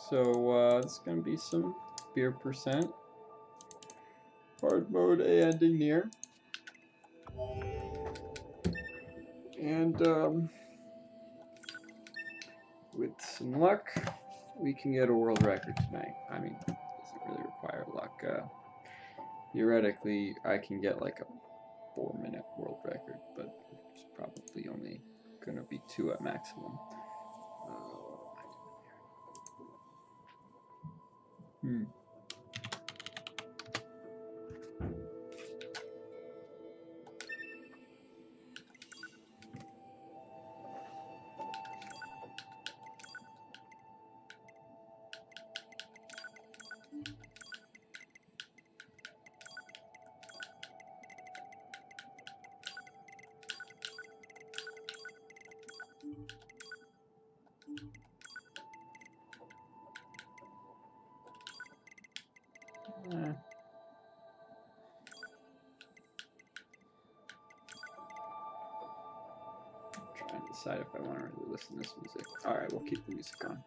So it's going to be some beer percent. Hard mode and NieR. And with some luck, we can get a world record tonight. I mean, it doesn't really require luck. Theoretically, I can get like a 4-minute world record, but it's probably only going to be 2 at maximum. Trying to decide if I want to really listen to this music. Alright, we'll keep the music on.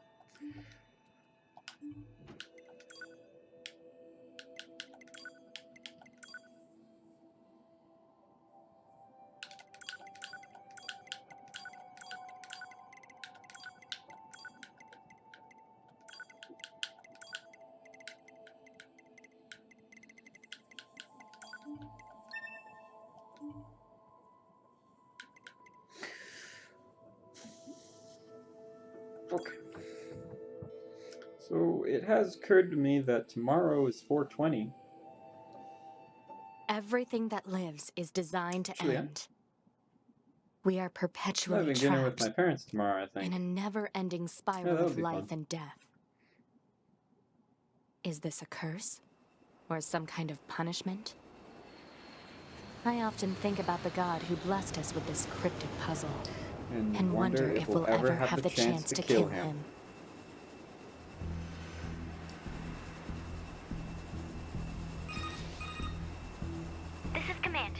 Okay. So it has occurred to me that tomorrow is 420. Everything that lives is designed to Actually, end. We are I'm perpetually having dinner with trapped my parents tomorrow, I think. in a never-ending spiral that'll of be life fun. and death. Is this a curse? Or some kind of punishment? I often think about the God who blessed us with this cryptic puzzle, and wonder if we'll ever have the chance to kill him. This is Command.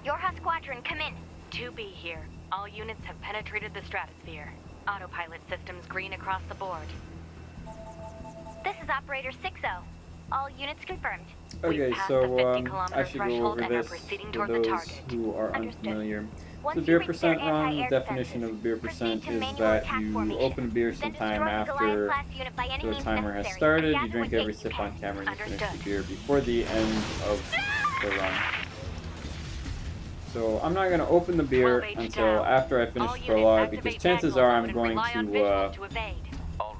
Yorha Squadron, come in. 2B here. All units have penetrated the stratosphere. Autopilot systems green across the board. This is Operator 60. All units confirmed. Okay, passed so the 50 I kilometer should go threshold over and are this proceeding for toward the those target. who are Understood. unfamiliar. Once The you beer reach percent their run, the anti-air definition defenses, of beer proceed percent to is manual that attack you formation. open a beer Then sometime destroy the after Goliath-class unit by any the means timer has necessary. started. Gather You drink what every gain you sip can. on camera and you finish Understood. the beer before the end of the run. So I'm not going to open the beer 12H until down. after I finish All the units prologue, because activate chances manual are mode I'm and going rely on to visuals to evade.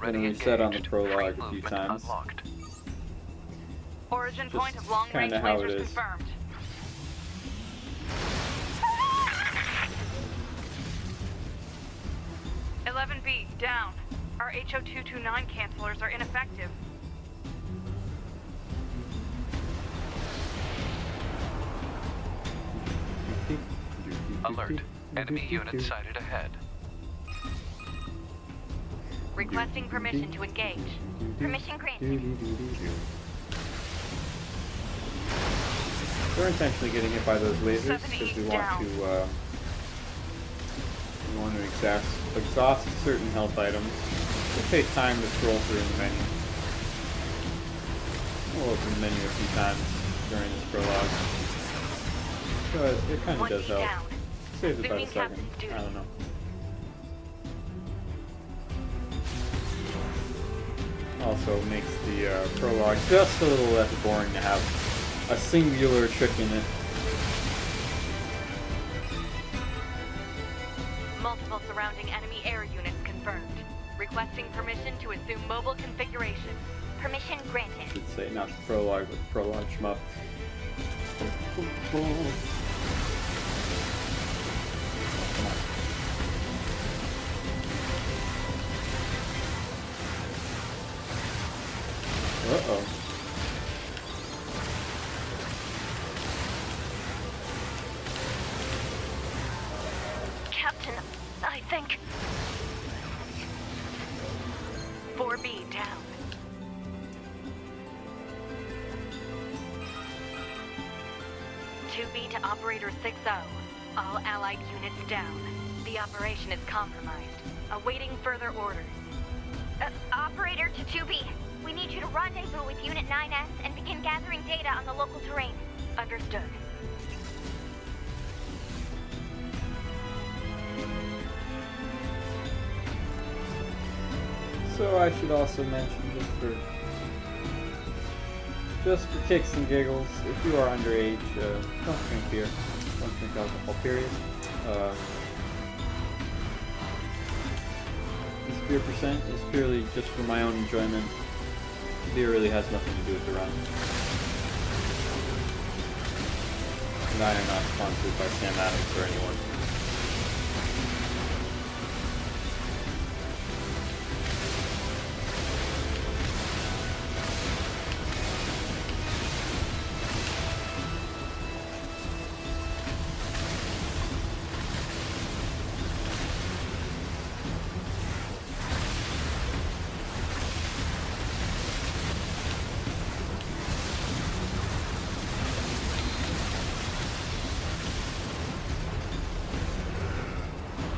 gonna reset on the prologue a few times. Unlocked. Origin Just point of long-range kinda how it lasers is. confirmed. B down. Our HO229 cancelers are ineffective. Alert. Enemy unit sighted ahead. Requesting permission to engage. Permission granted. We're intentionally getting hit by those lasers because we want to exhaust certain health items. It'll take time to scroll through the menu. We'll open the menu a few times during this prologue. So it kind of does help. Down. Saves about a Resuming second. captain's duty. I don't know. Also makes the prologue just a little less boring to have a singular trick in it. Multiple surrounding enemy air units confirmed. Requesting permission to assume mobile configuration. Permission granted. I should say, not the prologue, but the prologue shmup. Come on. Uh-oh. Captain, I think... 4B down. B to Operator 6-0. All allied units down. The operation is compromised. Awaiting further orders. Operator to 2B. We need you to rendezvous with Unit 9S and begin gathering data on the local terrain. Understood. So I should also mention, just for kicks and giggles, if you are underage, don't drink beer. Don't drink alcohol, period. This beer percent is purely just for my own enjoyment. Beer really has nothing to do with the run. And I am not sponsored by Sam Adams or anyone.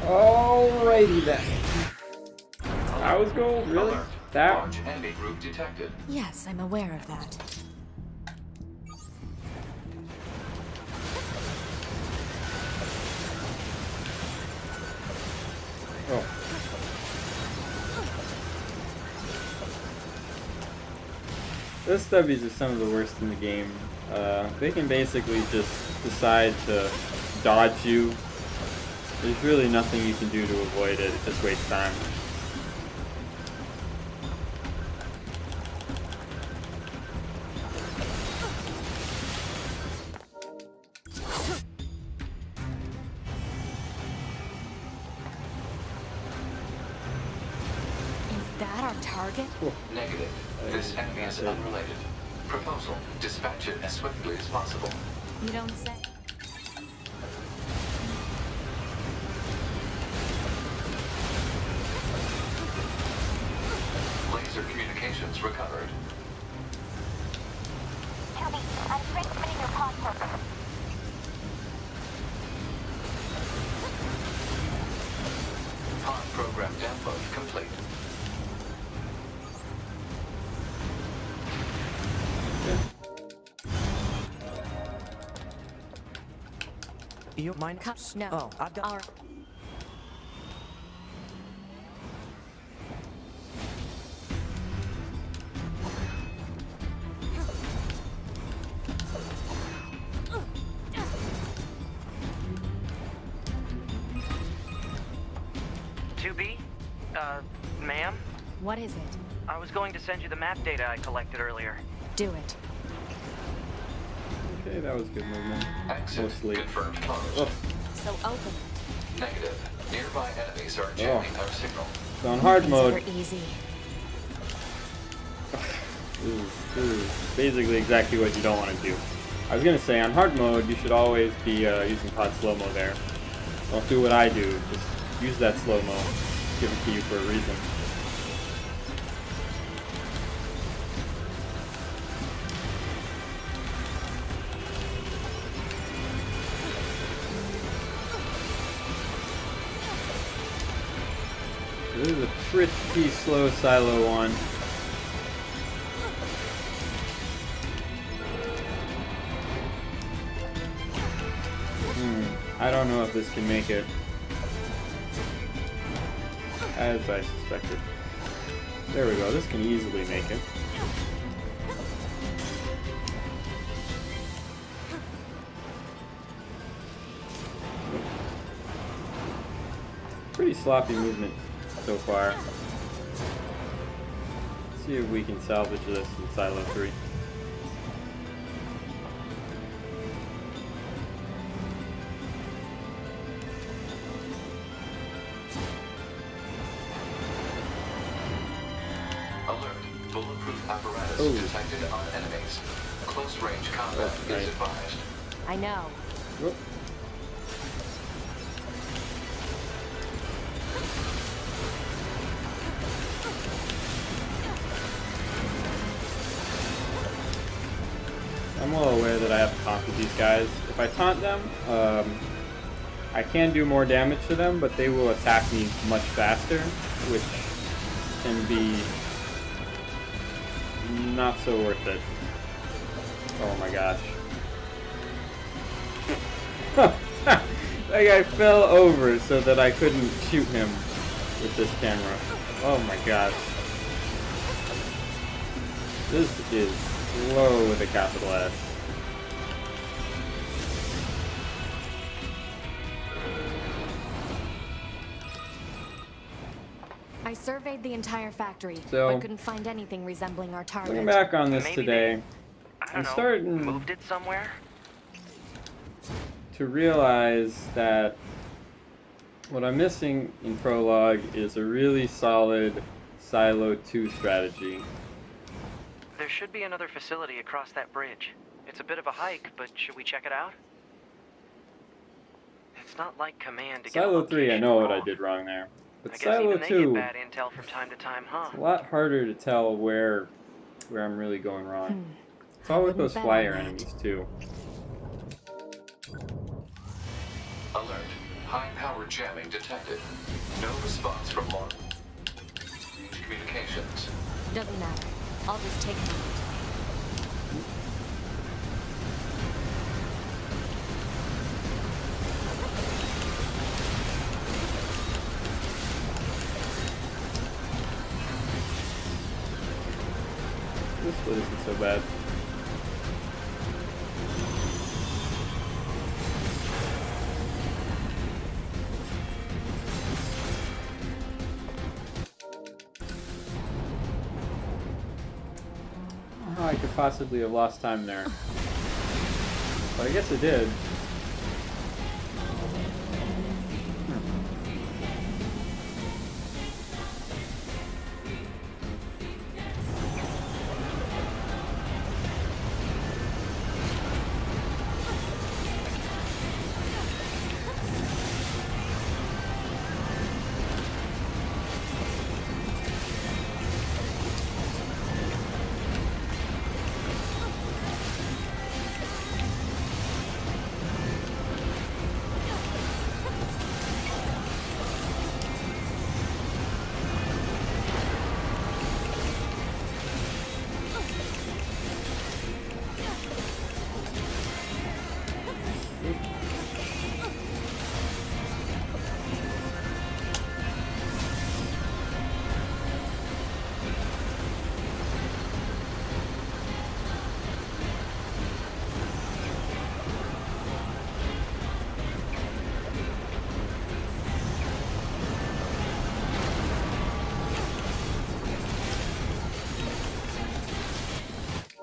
Alrighty then. That was gold, really? Alert. That? Large enemy group detected. Yes, I'm aware of that. Oh. Those stubbies are some of the worst in the game. They can basically just decide to dodge you. There's really nothing you can do to avoid it. It just wastes time. Is that our target? Negative. This enemy is unrelated. Proposal. Dispatch it as swiftly as possible. You don't say. Laser communications recovered. 2B, I'm transmitting your pod program. Pod program download complete. You mind? No. Oh, I've got. Our... Ma'am? What is it? I was going to send you the map data I collected earlier. Do it. Okay, that was good movement. Exit Mostly. confirmed closed. Oh, So open it. Negative. Nearby enemies are jamming our signal. it's on hard mode. Super easy. This is basically exactly what you don't want to do. I was gonna say, on hard mode, you should always be using pod slow-mo there. Don't do what I do. Just use that slow-mo. Give it to you for a reason. This is a pretty slow silo one. I don't know if this can make it. As I suspected. There we go, this can easily make it. Pretty sloppy movement so far. Let's see if we can salvage this in Silo 3. Alert. Bulletproof apparatus Oh. detected on enemies. Close range combat Okay. is advised. I know. Whoop. I'm well aware that I have to taunt with these guys. If I taunt them, I can do more damage to them, but they will attack me much faster, which can be not so worth it. Oh my gosh. That guy fell over so that I couldn't shoot him with this camera. Oh my gosh. This is slow with a capital S. I surveyed the entire factory, So, but couldn't find anything resembling our target. Looking back on this Maybe today, I I'm don't know, starting moved it somewhere? to realize that what I'm missing in Prologue is a really solid Silo 2 strategy. There should be another facility across that bridge. It's a bit of a hike, but should we check it out? It's not like Command to get a Silo 3, I location know what I wrong. did wrong there. But I guess Silo even they 2, get bad intel from time to time, huh? it's a lot harder to tell where I'm really going wrong. It's all with wouldn't those bet flyer on that. enemies too. Alert. High-power jamming detected. No response from Mark. Communications. Doesn't matter. I'll just take it out. This split isn't so bad. I don't know how I could possibly have lost time there. But I guess I did.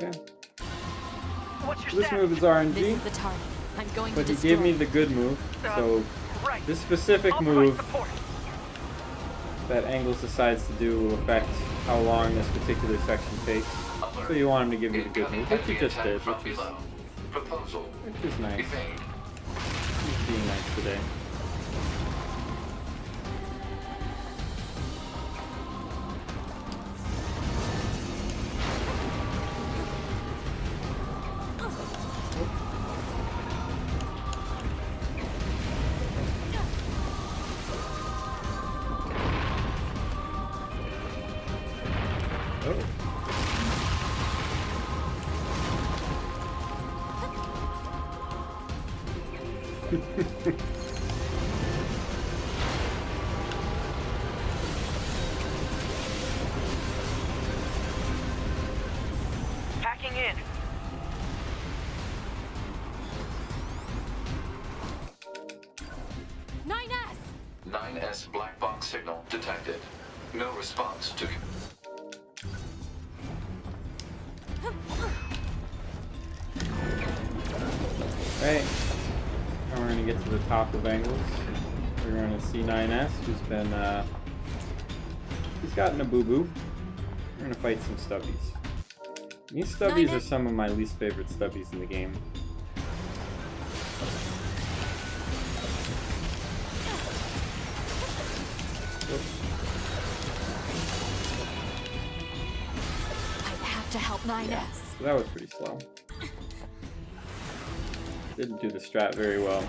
Okay. What's your This status? move is This RNG, is the target. I'm going but to he destroy gave me it. the good move. So Right. this specific I'll move provide support. that Angles decides to do will affect how long this particular section takes. So you want him to give you the good move, which he just did, From which is below. Proposal. nice. Evade. He's being nice today. Packing in. Nine S! 9S black box signal detected. No response to... Right. Now we're gonna get to the top of Angles. We're gonna see 9S, who's been he's gotten a boo-boo. We're gonna fight some stubbies. These stubbies are some of my least favorite stubbies in the game. I have to help 9S. So that was pretty slow. Didn't do the strat very well.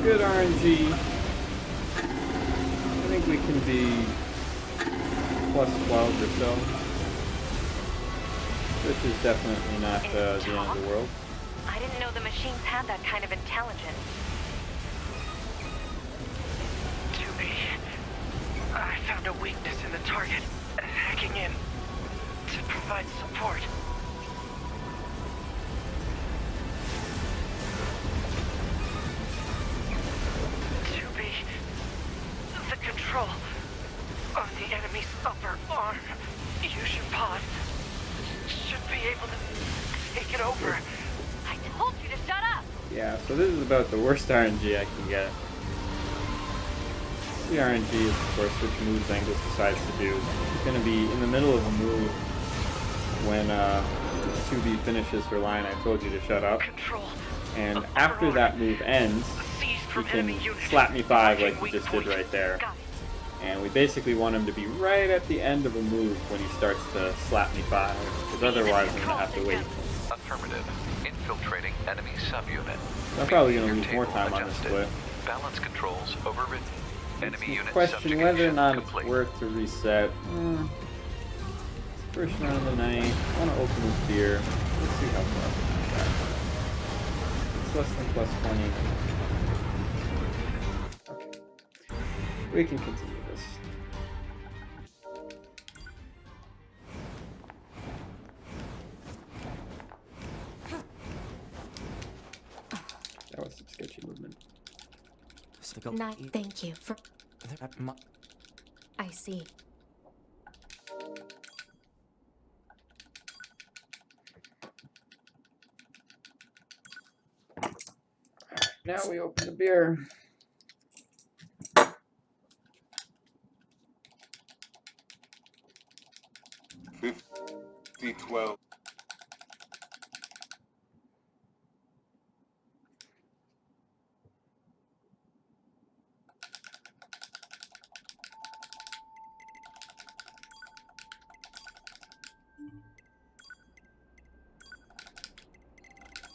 good RNG. I think we can be plus 12 or so, which is definitely not the end of the world. I didn't know the machines had that kind of intelligence. I found a weakness in the target, hacking in to provide support. The control on the enemy's upper arm. Use your pod. Should be able to take it over. I told you to shut up! Yeah, so this is about the worst RNG I can get. The RNG is, of course, which moves Angus decides to do. He's going to be in the middle of a move when 2B finishes her line, I told you to shut up. And after that move ends, he can slap me 5 like he just did right there. And we basically want him to be right at the end of a move when he starts to slap me 5, because otherwise I'm going to have to wait. Affirmative. Infiltrating enemy subunit. I'm probably going to lose more time on this split. Balance controls overridden. Enemy unit Question whether or not it's complete. worth to reset. First round of the night. I want to open this beer. Let's see how far we can get. It's less than plus 20. Okay. We can continue this. That was some sketchy movement. Thank you for... I see. Now we open the beer. D12.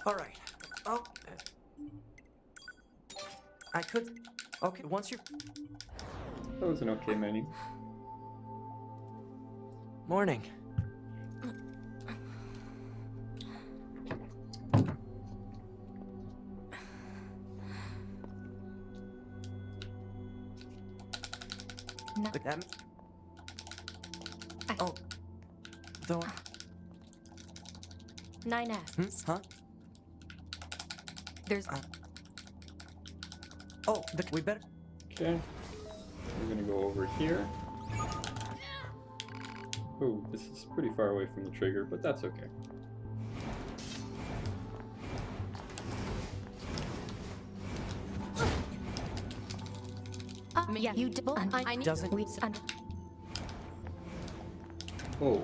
All right. Oh. I could... Okay, once you're... That was an okay menu. Morning. No. Oh. Though... 9S. Huh? There's... Oh, we better... Okay. We're gonna go over here. Ooh, this is pretty far away from the trigger, but that's okay. Yeah, you I need... Doesn't... Oh,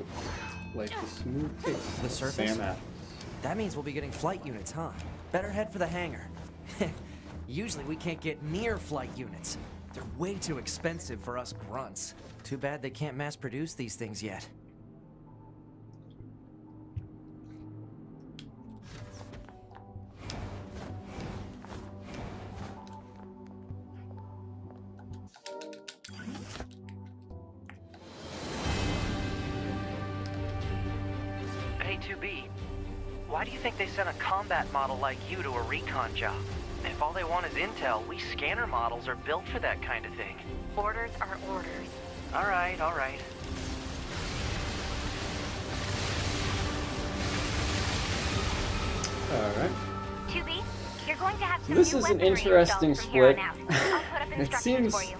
like the smooth taste. The of surface? Sam apples. That means we'll be getting flight units, huh? Better head for the hangar. Usually we can't get near flight units. They're way too expensive for us grunts. Too bad they can't mass produce these things yet. Hey, 2B. Why do you think they sent a combat model like you to a recon job? If all they want is intel, we scanner models are built for that kind of thing. Orders are orders. All right, all right. Alright. 2B, you're going to have some This new is an weaponry interesting installed from here split. on out. I'll put up It instructions seems for you.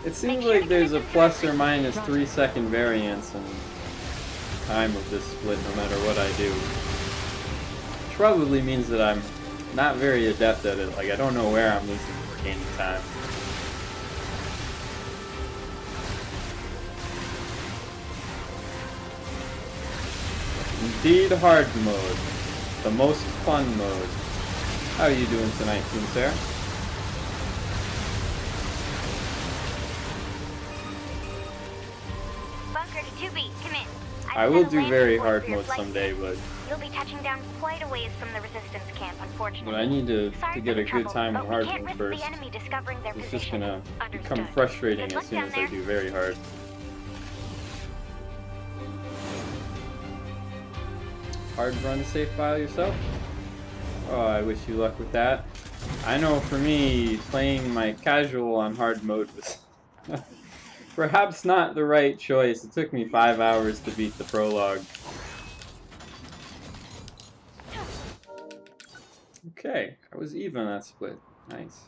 it seems Make sure like to there's get a it plus or confirmed. minus 3-second variance in time of this split no matter what I do. Which probably means that I'm not very adept at it. Like, I don't know where I'm losing or gaining time. Indeed, hard mode. The most fun mode. How are you doing tonight, Team Sarah? Bunker to 2B, come in. I will set a do landing very point hard for your mode flight someday, suit. but You'll be touching down quite a ways from the resistance camp, unfortunately. But I need to Sorry get for a the good trouble, time in but we hard can't mode risk first. the enemy discovering their It's just position. gonna become Understood. frustrating Good as luck soon down as I there. do very hard. Hard run to save file yourself? Oh, I wish you luck with that. I know for me, playing my casual on hard mode was perhaps not the right choice. It took me 5 hours to beat the prologue. Okay, I was even on that split. Nice.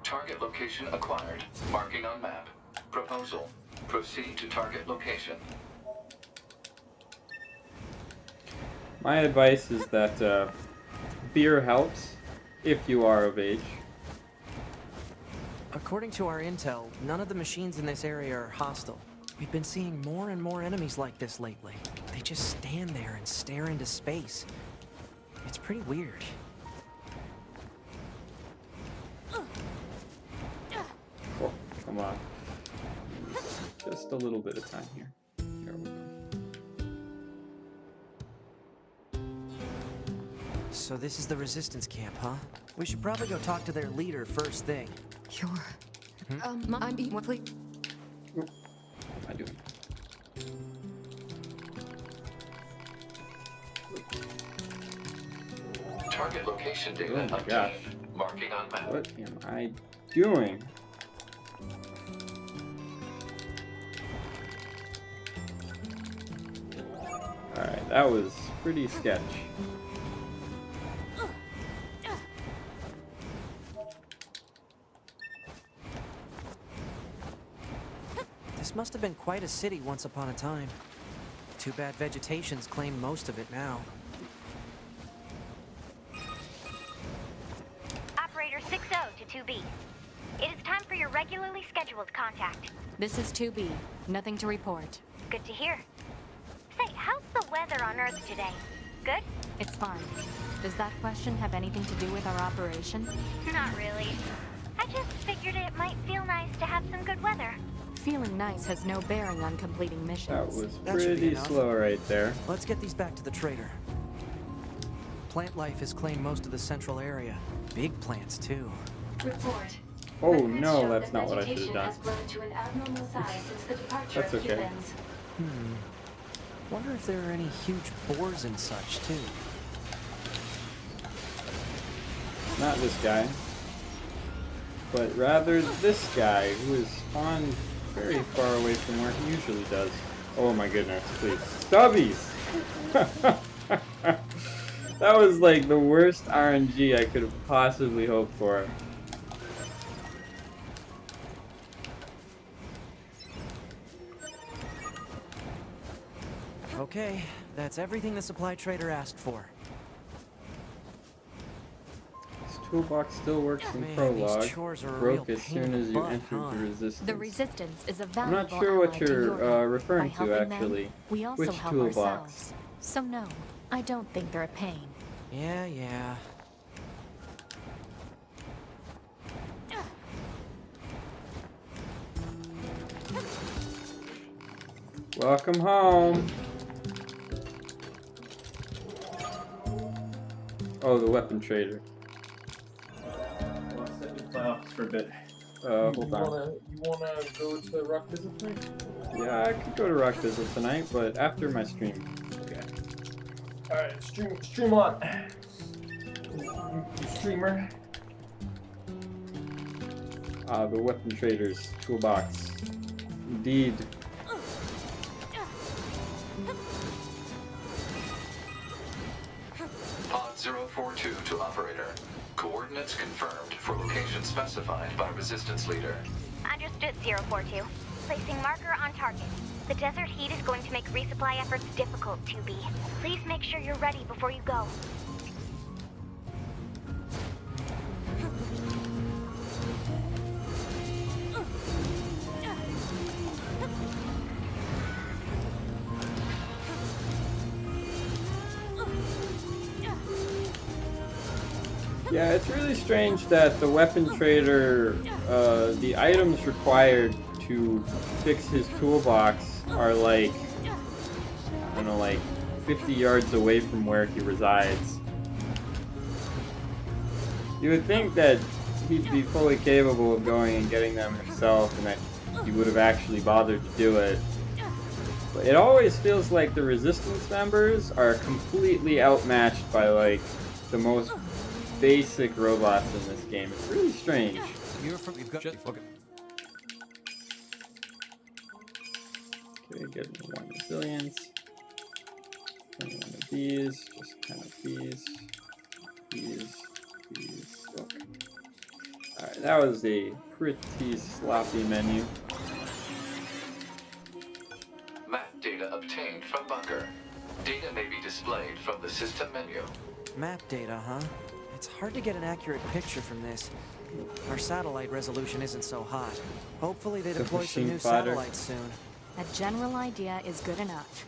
Target location acquired. Marking on map. Proposal. Proceed to target location. My advice is that beer helps if you are of age. According to our intel, none of the machines in this area are hostile. We've been seeing more and more enemies like this lately. They just stand there and stare into space. It's pretty weird. Oh, come on. Just a little bit of time here. There we go. So this is the resistance camp, huh? We should probably go talk to their leader first thing. You're... I'm being... What, please? What am I doing? Target location data Oh my obtained. gosh. Marking on map. What am I doing? Alright, that was pretty sketch. This must have been quite a city once upon a time. Too bad vegetation's claimed most of it now. Operator 60 to 2B. It is time for your regularly scheduled contact. This is 2B. Nothing to report. Good to hear. Say, how's the weather on Earth today? Good? It's fine. Does that question have anything to do with our operation? Not really. I just figured it might feel nice to have some good weather. Feeling nice has no bearing on completing That missions. was That should be pretty enough. slow right there. Let's get these back to the trader. Plant life has claimed most of the central area. Big plants, too. Report. Oh Records no, show that's that not what I should vegetation have done. has grown to an abnormal size since the departure That's of okay. humans. Wonder if there are any huge boars and such, too. Not this guy, but rather this guy who is spawned very far away from where he usually does. Oh my goodness, please. Stubbies! That was like the worst RNG I could have possibly hoped for. Okay, that's everything the supply trader asked for. This toolbox still works in Man, prologue. these chores are a Broke real as pain soon in as the you butt, entered huh? the resistance. The resistance is a I'm valuable not sure what ally to you're your help. referring By to helping actually. them, we also Which help toolbox? ourselves. So no, I don't think they're a pain. Yeah. Welcome home. Oh, the weapon trader. I'll step into my office for a bit. Hold on. You wanna go to Rock Visit tonight? Yeah, I could go to Rock Visit tonight, but after my stream. Okay. Alright, stream on. You streamer. The weapon trader's toolbox. Indeed. Pod 042 to operator. Coordinates confirmed for location specified by resistance leader. Understood, 042. Placing marker on target. The desert heat is going to make resupply efforts difficult, 2B. Please make sure you're ready before you go. Yeah, it's really strange that the weapon trader, the items required to fix his toolbox are like, I don't know, like 50 yards away from where he resides. You would think that he'd be fully capable of going and getting them himself, and that he would have actually bothered to do it. But it always feels like the Resistance members are completely outmatched by, like, the most basic robots in this game. It's really strange. You've got okay. Okay, get 1 resilience. 21 of these, just kind of these. Okay. Alright, that was a pretty sloppy menu. Map data obtained from bunker. Data may be displayed from the system menu. Map data, huh? It's hard to get an accurate picture from this. Our satellite resolution isn't so hot. Hopefully they deploy some new satellites soon. A general idea is good enough.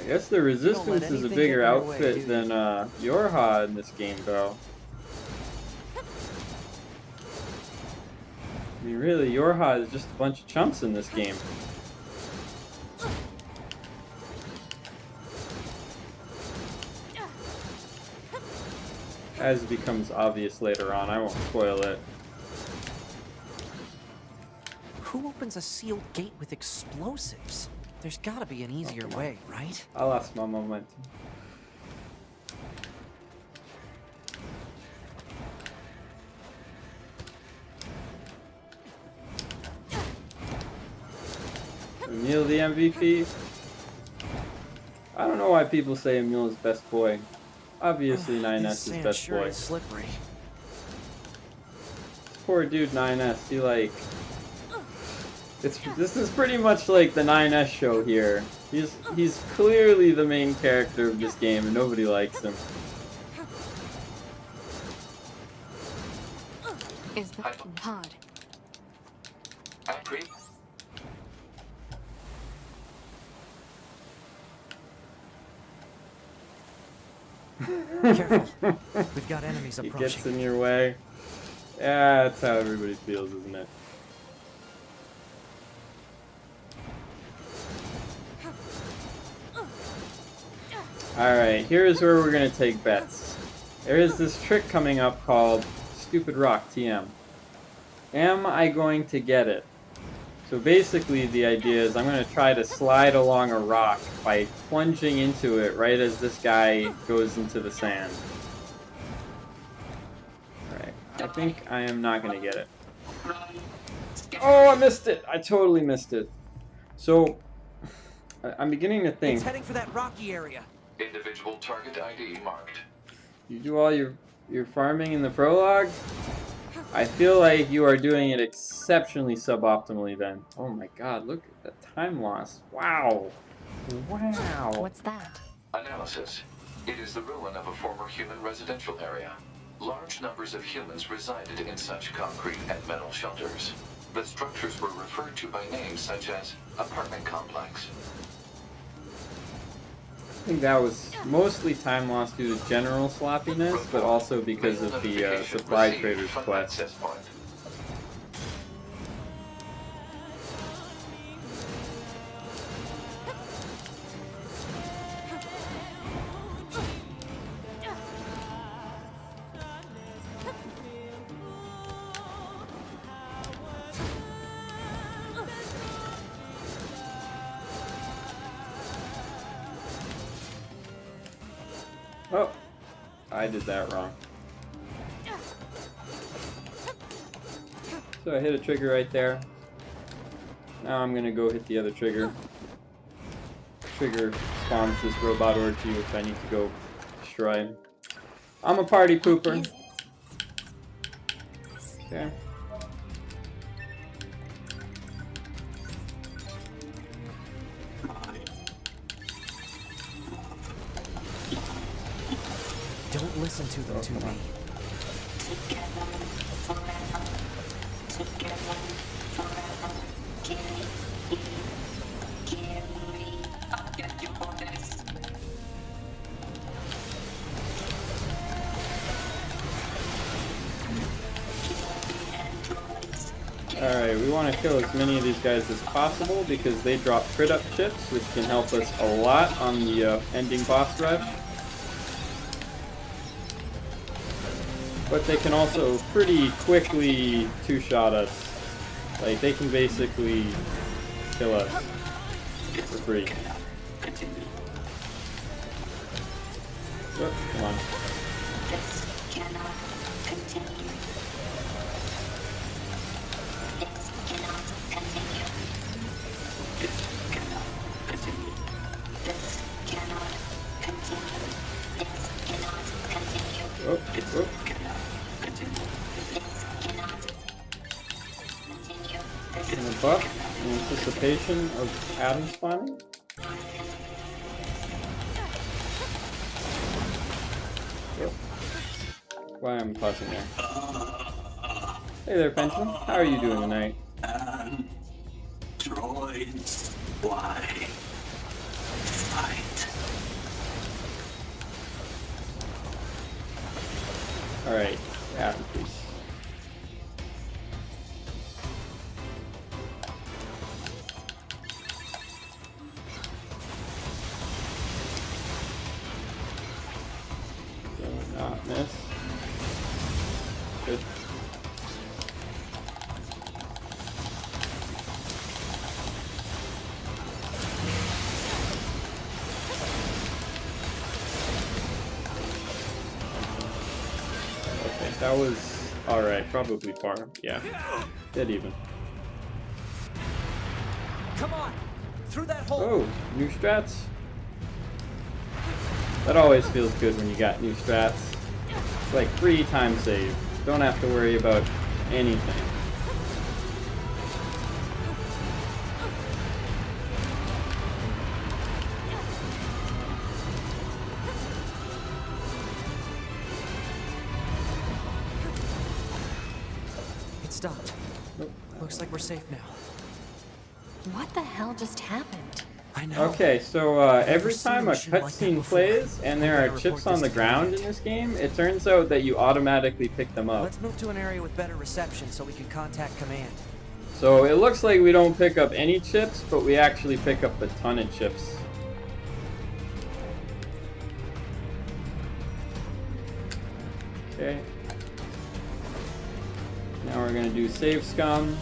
I guess the Resistance is a bigger outfit than Yorha in this game, though. I mean, really, Yorha is just a bunch of chumps in this game. As it becomes obvious later on, I won't spoil it. Who opens a sealed gate with explosives? There's gotta be an easier way, right? I lost my momentum. Emil the MVP? I don't know why people say Emil is best boy. Obviously 9S is best boy. Slippery. Poor dude 9S, he like... This is pretty much like the 9S show here. He's clearly the main character of this game and nobody likes him. Is the pod? Careful. We've got enemies approaching. He gets in your way. Yeah, that's how everybody feels, isn't it? Alright, here's where we're gonna take bets. There is this trick coming up called Stupid Rock TM. Am I going to get it? So basically the idea is I'm going to try to slide along a rock by plunging into it right as this guy goes into the sand. Alright, I think I am not going to get it. Oh, I missed it! I totally missed it. So, I'm beginning to think... It's heading for that rocky area. Individual target ID marked. You do all your farming in the prologue? I feel like you are doing it exceptionally suboptimally then. Oh my god, look at the time loss. Wow. Wow. What's that? Analysis. It is the ruin of a former human residential area. Large numbers of humans resided in such concrete and metal shelters. The structures were referred to by names such as apartment complex. I think that was mostly time lost due to general sloppiness, but also because of the supply trader's quest. Oh, I did that wrong. So I hit a trigger right there. Now I'm gonna go hit the other trigger. Trigger spawns this robot orgy, which I need to go destroy. I'm a party pooper. Okay. Don't listen to them, to me. Alright, we want to kill as many of these guys as possible because they drop crit up chips, which can help us a lot on the ending boss rush. But they can also pretty quickly two-shot us. Like, they can basically kill us for free. Oh, come on. This cannot continue. This cannot continue. This cannot continue. This cannot continue. This cannot continue. Oh, This oh. cannot continue. This cannot continue. This And a buff in anticipation of Adam spawning. Yep. Why I'm pausing there. Hey there, Pendulum. How are you doing tonight? Droids, why fight? Alright, Adam, please. Do not miss. Good. Okay, that was alright, probably far. Yeah, dead even. Come on! Through that hole! Oh, new strats? That always feels good when you got new strats. It's like free time save. Don't have to worry about anything. It stopped. Nope. Looks like we're safe now. What the hell just happened? I know. Okay, so every seen a time a machine like that cutscene before. plays and there are Better chips report on this the to ground command. in this game, it turns out that you automatically pick them up. Let's move to an area with better reception so we can contact command. So it looks like we don't pick up any chips, but we actually pick up a ton of chips. Okay. Now we're gonna do save scum.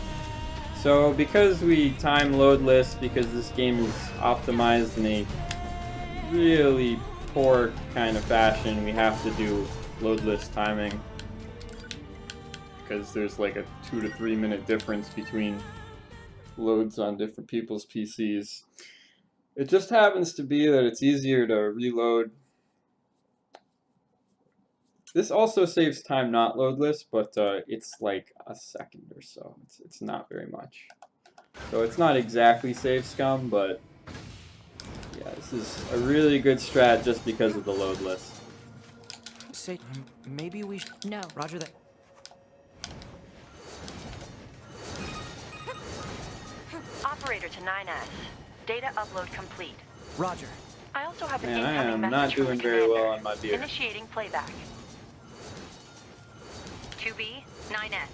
So because we time loadless, because this game is optimized in a really poor kind of fashion, we have to do loadless timing. Because there's like a 2 to 3 minute difference between loads on different people's PCs. It just happens to be that it's easier to reload. This also saves time not loadless, but it's like a second or so. It's not very much. So it's not exactly save scum, but yeah, this is a really good strat just because of the loadless. Say, maybe we should... No. Roger that. Operator to 9S. Data upload complete. Roger. I also have an Man, I incoming am message not from doing the very well commander. on my beer. Initiating playback. 2B, 9S.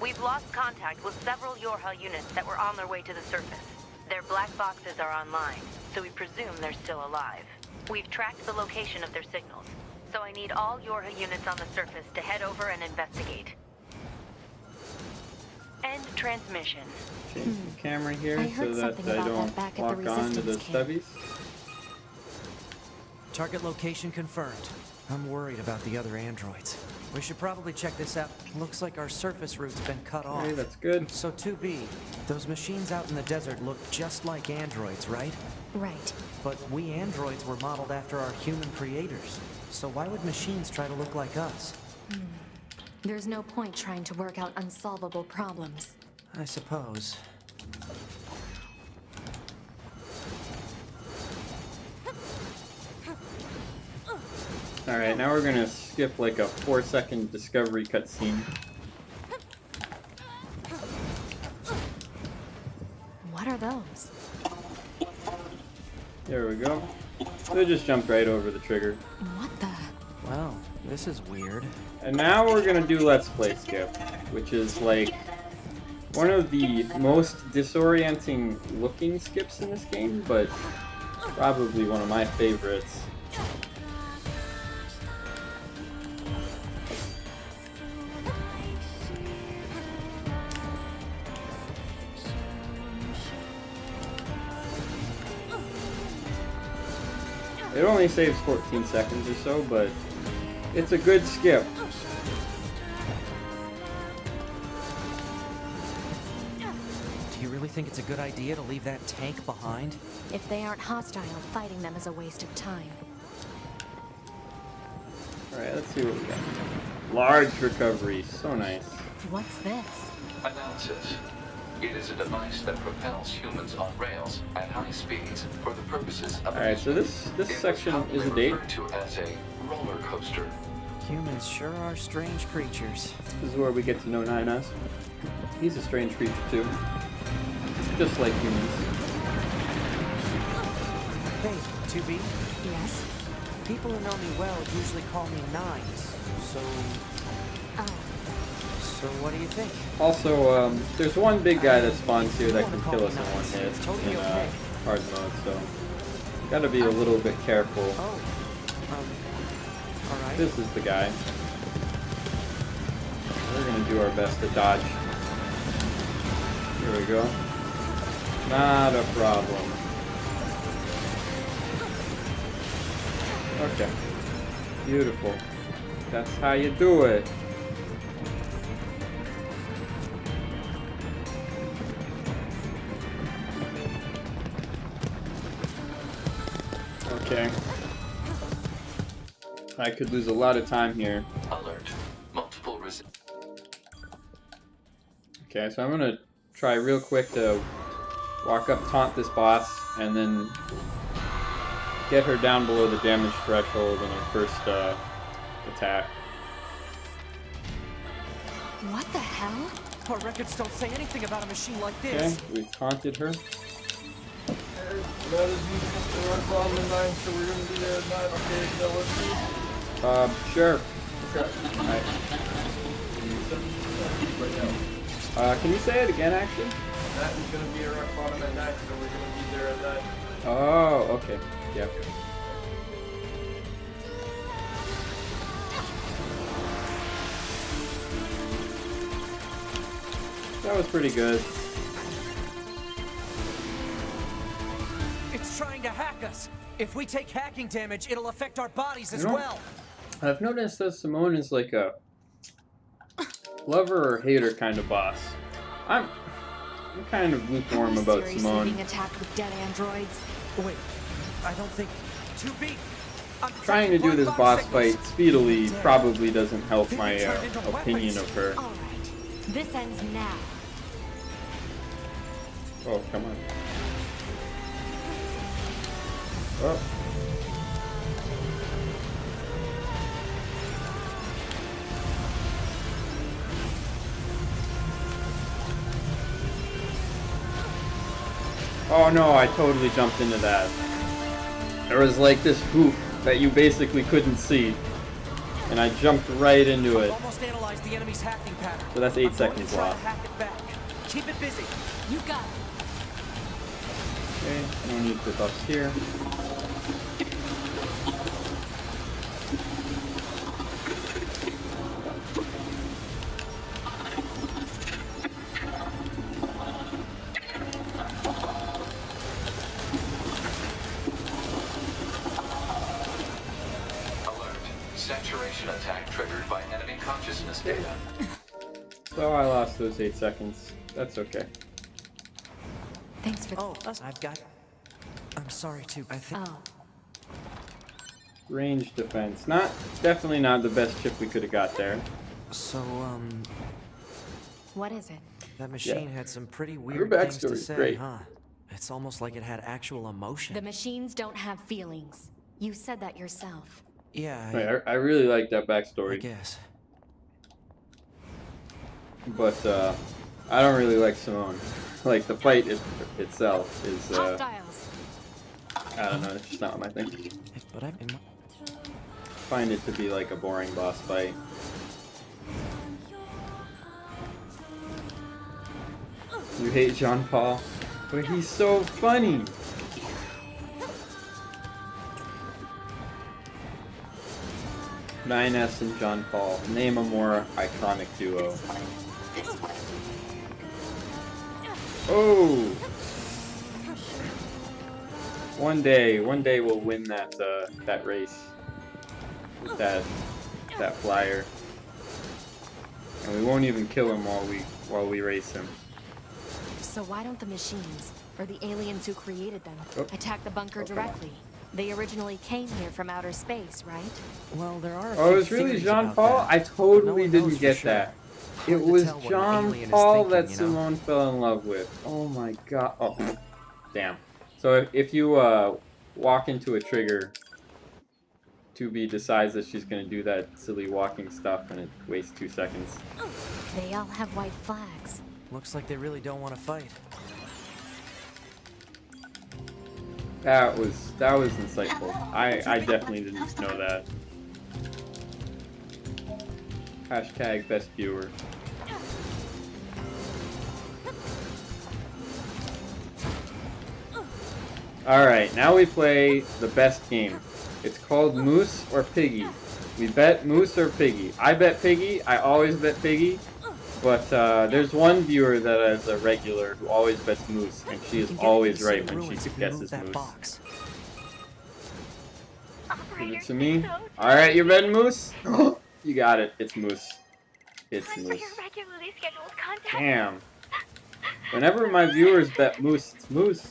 We've lost contact with several Yorha units that were on their way to the surface. Their black boxes are online, so we presume they're still alive. We've tracked the location of their signals, so I need all Yorha units on the surface to head over and investigate. End transmission. Change the camera here I heard so that something I about that don't back at the walk onto resistance the camp. stubbies. Target location confirmed. I'm worried about the other androids. We should probably check this out. Looks like our surface route's been cut off. Okay, that's good. So 2B, those machines out in the desert look just like androids, right? Right. But we androids were modeled after our human creators. So why would machines try to look like us? There's no point trying to work out unsolvable problems. I suppose. Alright, now we're gonna skip like a 4-second discovery cutscene. What are those? There we go. They just jumped right over the trigger. What the? Well, this is weird. And now we're gonna do Let's Play skip, which is like one of the most disorienting looking skips in this game, but probably one of my favorites. It only saves 14 seconds or so, but it's a good skip. Do you really think it's a good idea to leave that tank behind? If they aren't hostile, fighting them is a waste of time. Alright, let's see what we got. Large recovery, so nice. What's this? Analysis. It is a device that propels humans on rails at high speeds for the purposes of. Alright, so this section is a date. Referred to as a roller coaster. Humans sure are strange creatures. This is where we get to know 9S. He's a strange creature too. Just like humans. Hey, 2B, Yes? people who know me well usually call me Nines. So what do you think? Also, there's one big guy that spawns here that can kill us in one hit It's totally in okay. hard mode, so gotta be a little bit careful. Oh, alright. This is the guy. We're gonna do our best to dodge. Here we go. Not a problem. Okay. Beautiful. That's how you do it. Okay. I could lose a lot of time here. Alert. Multiple Okay, so I'm gonna try real quick to walk up, taunt this boss, and then get her down below the damage threshold in her first attack. What the hell? Our records don't say anything about a machine like Okay, this. we've taunted her. That is using the run bomb at 9, so we're gonna be there at 9. Okay, is that works for you? Sure. Okay. Alright. Right now. Can you say it again, actually? That is gonna be a rock bottom at 9, so we're gonna be there at 9. Oh, okay. Yeah. That was pretty good. It's trying to hack us. If we take hacking damage, it'll affect our bodies as You know, well. I've noticed that Simone is like a lover or hater kind of boss. I'm kind of lukewarm Are we about seriously Simone. being attacked with dead androids? Wait, I don't think 2B. I'm Trying to do this detecting boss signals. fight speedily Dead. probably doesn't help They've my been turned into opinion weapons. of her. All right. This ends now. Oh, come on. Oh. Oh no, I totally jumped into that. There was like this hoop that you basically couldn't see. And I jumped right into it. Almost analyzed the enemy's hacking pattern. So that's 8 I'm going seconds to try lost. to hack it back. Keep it busy. You got it. Okay, no need for buffs here. alert. Saturation attack triggered by enemy consciousness data. So I lost those 8 seconds. That's okay. Thanks for. Oh, I've got. I'm sorry too. I think. Oh. Range defense. Definitely not the best chip we could have got there. So, What is it? that machine had some pretty weird Her things to backstory's say, great. huh? It's almost like it had actual emotion. The machines don't have feelings. You said that yourself. Yeah, Wait, I really like that I backstory, guess. but I don't really like Simone. Like the fight itself is Hostiles. I don't know, it's just not my thing. But I've been. Find it to be like a boring boss fight. You hate Jean Paul, but he's so funny. NieR and Jean Paul. Name a more iconic duo. Oh! One day we'll win that that race with that flyer, and we won't even kill him while we race him. So why don't the machines, or the aliens who created them, Oh. attack the bunker directly? They originally came here from outer space, right? Well, there are a Oh, few it's really theories Jean about Paul? that, I but no totally one didn't knows for get sure. that. Hard It to was tell what an Jean alien is Paul thinking, that you know? Simone fell in love with. Oh my god. Oh, damn. So if you walk into a trigger, 2B decides that she's gonna do that silly walking stuff and it wastes 2 seconds. They all have white flags. Looks like they really don't want to fight. That was insightful. I definitely didn't know that. Hashtag best viewer. Alright, now we play the best game. It's called Moose or Piggy. We bet Moose or Piggy. I bet Piggy. I always bet Piggy. But there's one viewer that is a regular who always bets Moose, and she is always right when she guesses Moose. Box. Give it to me. Alright, you're betting Moose? You got it. It's Moose. It's Time for Moose. your regularly scheduled contact. Damn. Whenever my viewers bet Moose, it's Moose.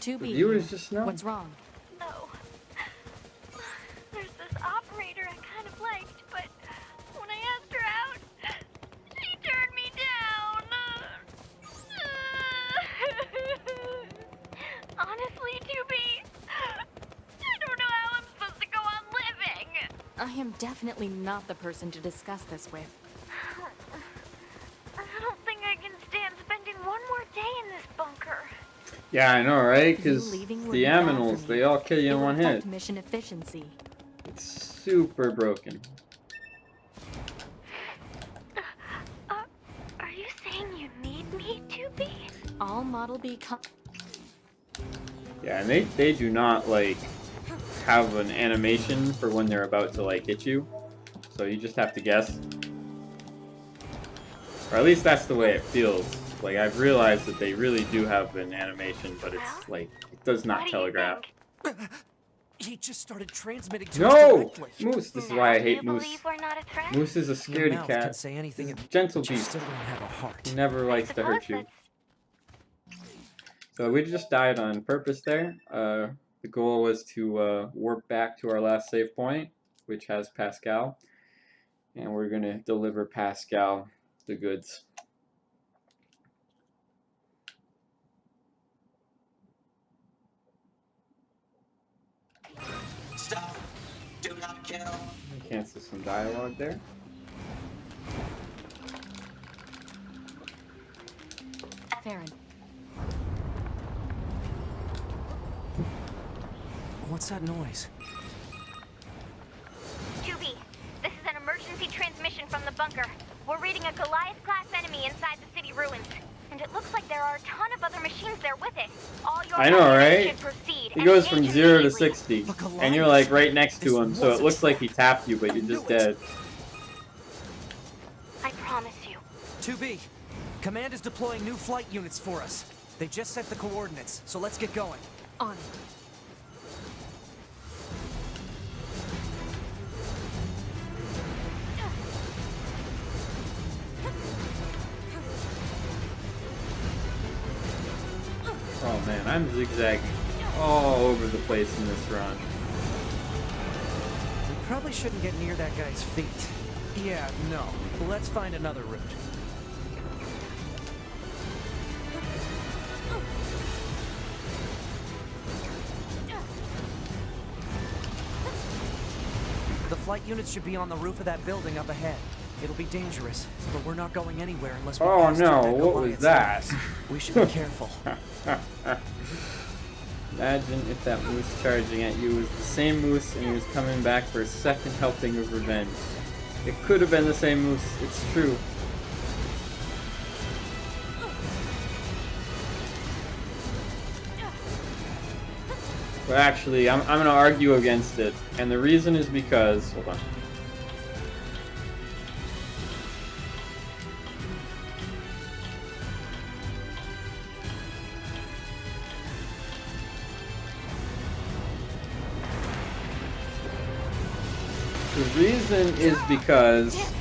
To The be viewers here. just know. What's wrong? No. There's this operator I kind of liked, but when I asked her out, she turned me down. Honestly, 2B, I don't know how I'm supposed to go on living. I am definitely not the person to discuss this with. I don't think I can stand spending one more day in this bunker. Yeah, I know, right? You Because leaving would the be bad for aminals, me. they all kill you It in would one affect hit. mission efficiency. It's super broken. Are you saying you need me, 2B? All Model B Yeah, and they do not, like, have an animation for when they're about to, like, hit you. So you just have to guess. Or at least that's the way it feels. Like, I've realized that they really do have an animation, but it's, like, it does not telegraph. He just started transmitting to us No! directly. Moose! This is why I Do you hate Moose. believe we're not a threat? Moose is a Your scaredy mouth cat. can say anything, He's a gentle but you beast. still don't have a heart. He never likes to hurt you. So we just died on purpose there. The goal was to warp back to our last save point, which has Pascal. And we're going to deliver Pascal the goods. Stop. Do not kill. Cancel some dialogue there. Farron. What's that noise? 2B, this is an emergency transmission from the bunker. We're reading a Goliath-class enemy inside the city ruins. And it looks like there are a ton of other machines there with it. All your I know, right? should proceed. He goes and from engage 0 to immediately. 60. And you're like right next to him, so it looks like he tapped you, but you're just dead. I promise you. 2B, Command is deploying new flight units for us. They just sent the coordinates, so let's get going. On it. Oh man, I'm zigzagging all over the place in this run. We probably shouldn't get near that guy's feet. Yeah, no. Let's find another route. The flight units should be on the roof of that building up ahead. It'll be dangerous, but we're not going anywhere unless we Oh pass through no, that what was Goliath's that? nest. We should be careful. Imagine if that moose charging at you was the same moose and he was coming back for a second helping of revenge. It could have been the same moose, it's true. But actually, I'm going to argue against it. And the reason is because... Hold on. The reason is because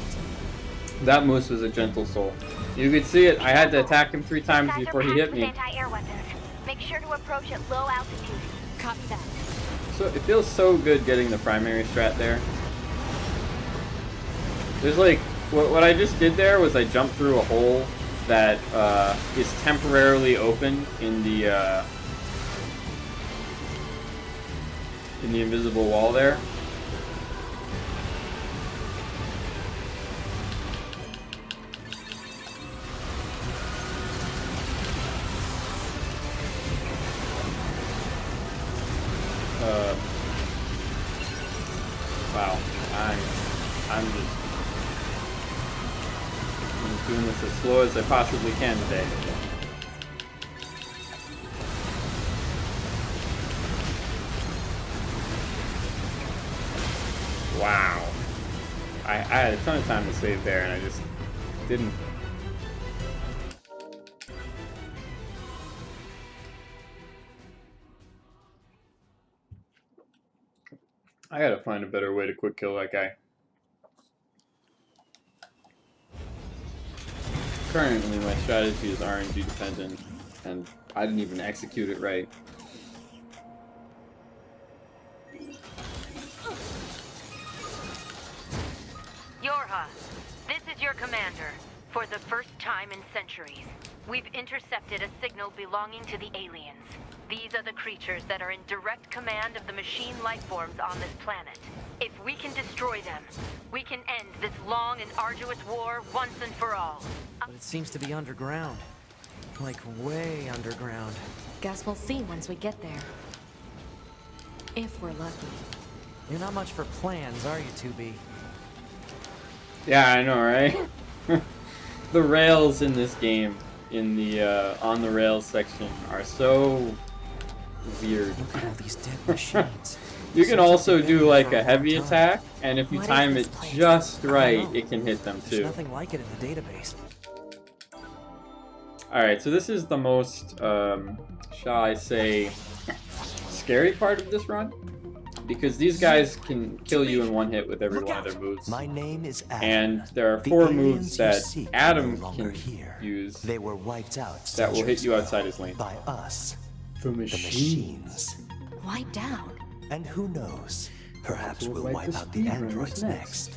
that moose was a gentle soul. You could see it. I had to attack him 3 times before he hit me. Anti-air weapons. Make sure to approach at low altitude. Copy that. So it feels so good getting the primary strat there. There's like what I just did there was I jumped through a hole that is temporarily open in the invisible wall there. Wow, I'm just doing this as slow as I possibly can today. Wow, I had a ton of time to save there, and I just didn't. I gotta find a better way to quick kill that guy. Currently, my strategy is RNG dependent, and I didn't even execute it right. Yorha, this is your commander. For the first time in centuries, we've intercepted a signal belonging to the aliens. These are the creatures that are in direct command of the machine life forms on this planet. If we can destroy them, we can end this long and arduous war once and for all. But it seems to be underground. Like, way underground. Guess we'll see once we get there. If we're lucky. You're not much for plans, are you, 2B? Yeah, I know, right? The rails in this game, in the on the rails section, are so weird. Look at all these dead machines. You can also do like a heavy attack, and if you time it just right, it can hit them There's too. nothing like it in the database. Alright, so this is the most, shall I say, scary part of this run. Because these guys can kill you in one hit with every one of their moves. My name is Adam. And there are The 4 aliens moves you that seek Adam no longer can here. use They were wiped out that will hit you centuries outside his lane. by us, The the machines. Wiped out. And who knows? Perhaps We'll we'll wipe wipe the out the speedrunners androids next.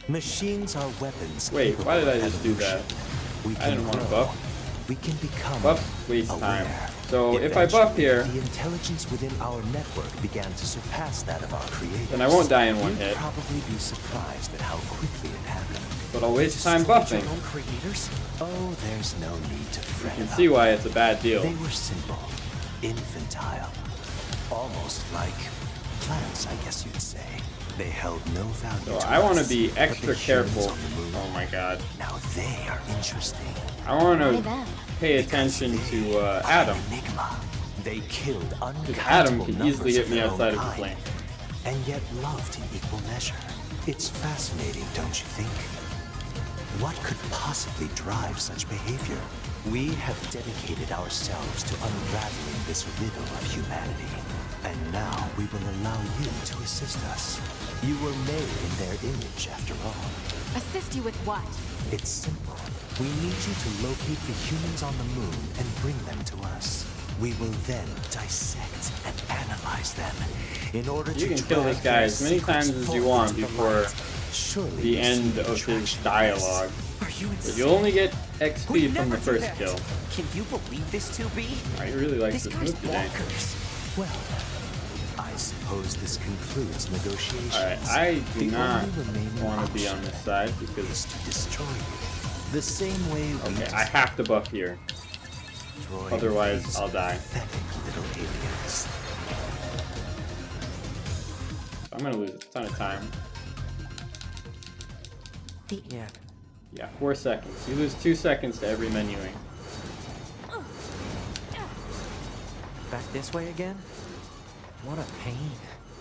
Machines are weapons. Wait, capable why did I of just do that? evolution. We I can didn't want to grow. buff. We can become Buff waste time. aware. So if I buff Eventually, here, the intelligence within our network began to surpass that of our creators. then I won't die in one You'd hit. probably be surprised at how quickly it happened. But I'll waste time Destroyed buffing. your own creators? Oh, there's no need to You fret can about see why it's a bad deal. They were simple, infantile, almost like plants, I guess you'd say. They held no value So to I want to us, be but extra the humans careful. on the moon, Oh my god. now they are interesting. I want Why to them? pay attention to Are Adam. an enigma. They killed Because uncountable Adam can easily numbers hit me their own outside of his kind, lane. and yet loved in equal measure. It's fascinating, don't you think? What could possibly drive such behavior? We have dedicated ourselves to unraveling this riddle of humanity. And now we will allow you to assist us. You were made in their image, after all. Assist you with what? It's simple. We need you to locate the humans on the moon and bring them to us. We will then dissect and analyze them in order to You can kill this guy as many times as you want before the end of his dialogue. Are you But insane? you'll only get XP We'd from the never do first that. kill. Can you believe this, 2B? I really like This this guy's move today. bonkers. Well, I suppose this concludes negotiations. Alright, I do The not only remaining want to be option on this side is because... to destroy you. The same way we Okay, I have to buff here. destroyed Otherwise, these I'll die. pathetic little aliens. I'm gonna lose a ton of time. Yeah. Yeah, 4 seconds. You lose 2 seconds to every menuing. Back this way again? What a pain.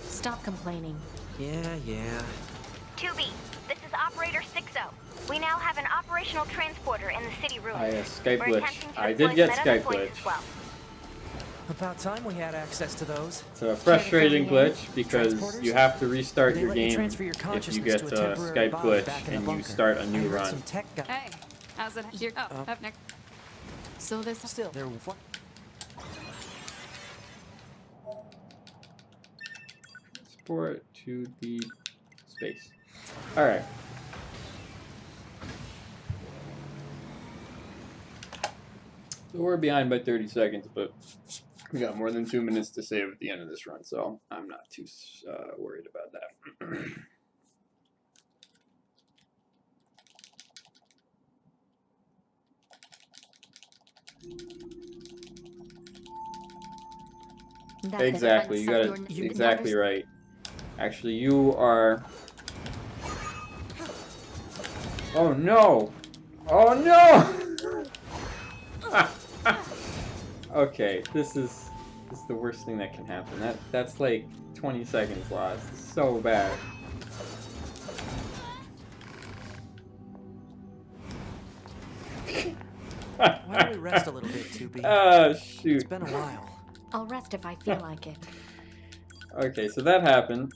Stop complaining. Yeah. 2B, this is Operator 60. We now have an operational transporter in the city ruins. Skype We're glitch. attempting to I deploy did get them at other Skype points glitch. as well. About time we had access to those. It's a frustrating Care to glitch because Transporters? you have to restart They your let you game transfer your if you consciousness get to a a temporary Skype body glitch back in the and you bunker. start a I new heard run. some tech guy. Hey, how's it? You're up next. So this Still, they're Transport to the space. Alright. So we're behind by 30 seconds, but we got more than 2 minutes to save at the end of this run, so I'm not too worried about that. Exactly, you got it exactly right. Actually, you are... Oh no! Oh no! Okay, this is the worst thing that can happen. That's like 20 seconds lost. So bad. Why don't we rest a little bit, 2B? Oh shoot. It's been a while. I'll rest if I feel like it. Okay, so that happened.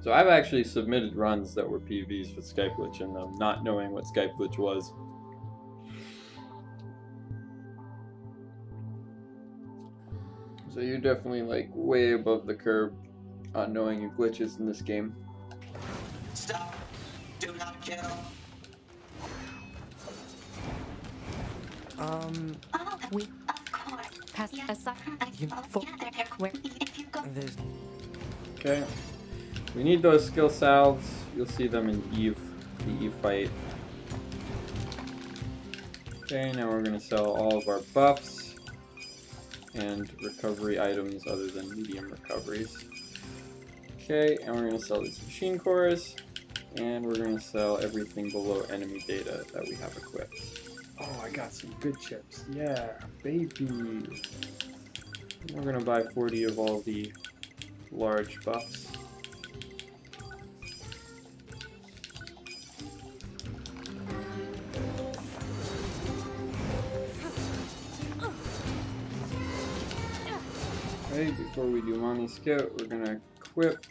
So I've actually submitted runs that were PVs with Skype glitch in them, not knowing what Skype glitch was. So you're definitely like way above the curve on knowing your glitches in this game. Stop. Do not kill. We pass aside. Where? There's Okay. We need those skill salves. You'll see them in Eve, the Eve fight. Okay, now we're going to sell all of our buffs and recovery items other than medium recoveries. Okay, and we're going to sell these machine cores, and we're going to sell everything below enemy data that we have equipped. Oh, I got some good chips. Yeah, baby. We're going to buy 40 of all the large buffs. Okay, before we do Mommy Scout, we're going to equip.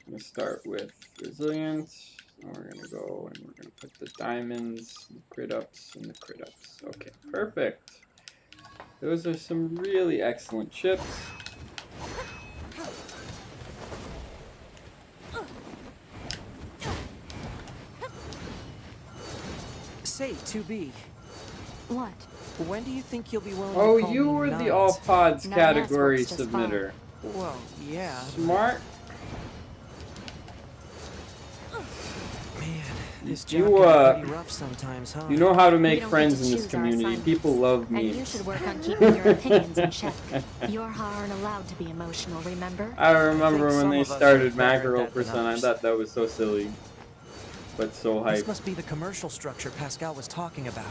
I'm going to start with Resilience. And we're going to go and we're going to put the diamonds, the crit ups, and the crit ups. Okay, perfect. Those are some really excellent chips. Say, 2B. What? When do you think you'll be willing Oh, to call you me were the Nuns? all pods No, category yes, works just fine. submitter. Well, yeah. Smart. Man, this job You, can be pretty rough sometimes, huh? You know how to We make don't friends get in to this choose our community. assignments. People love And you memes. should work on keeping your opinions in check. Your aren't allowed to be emotional, remember? I remember think when some they of us started are better at macro that than percent. I others. thought that was so silly, but so This hype. must be the commercial structure Pascal was talking about.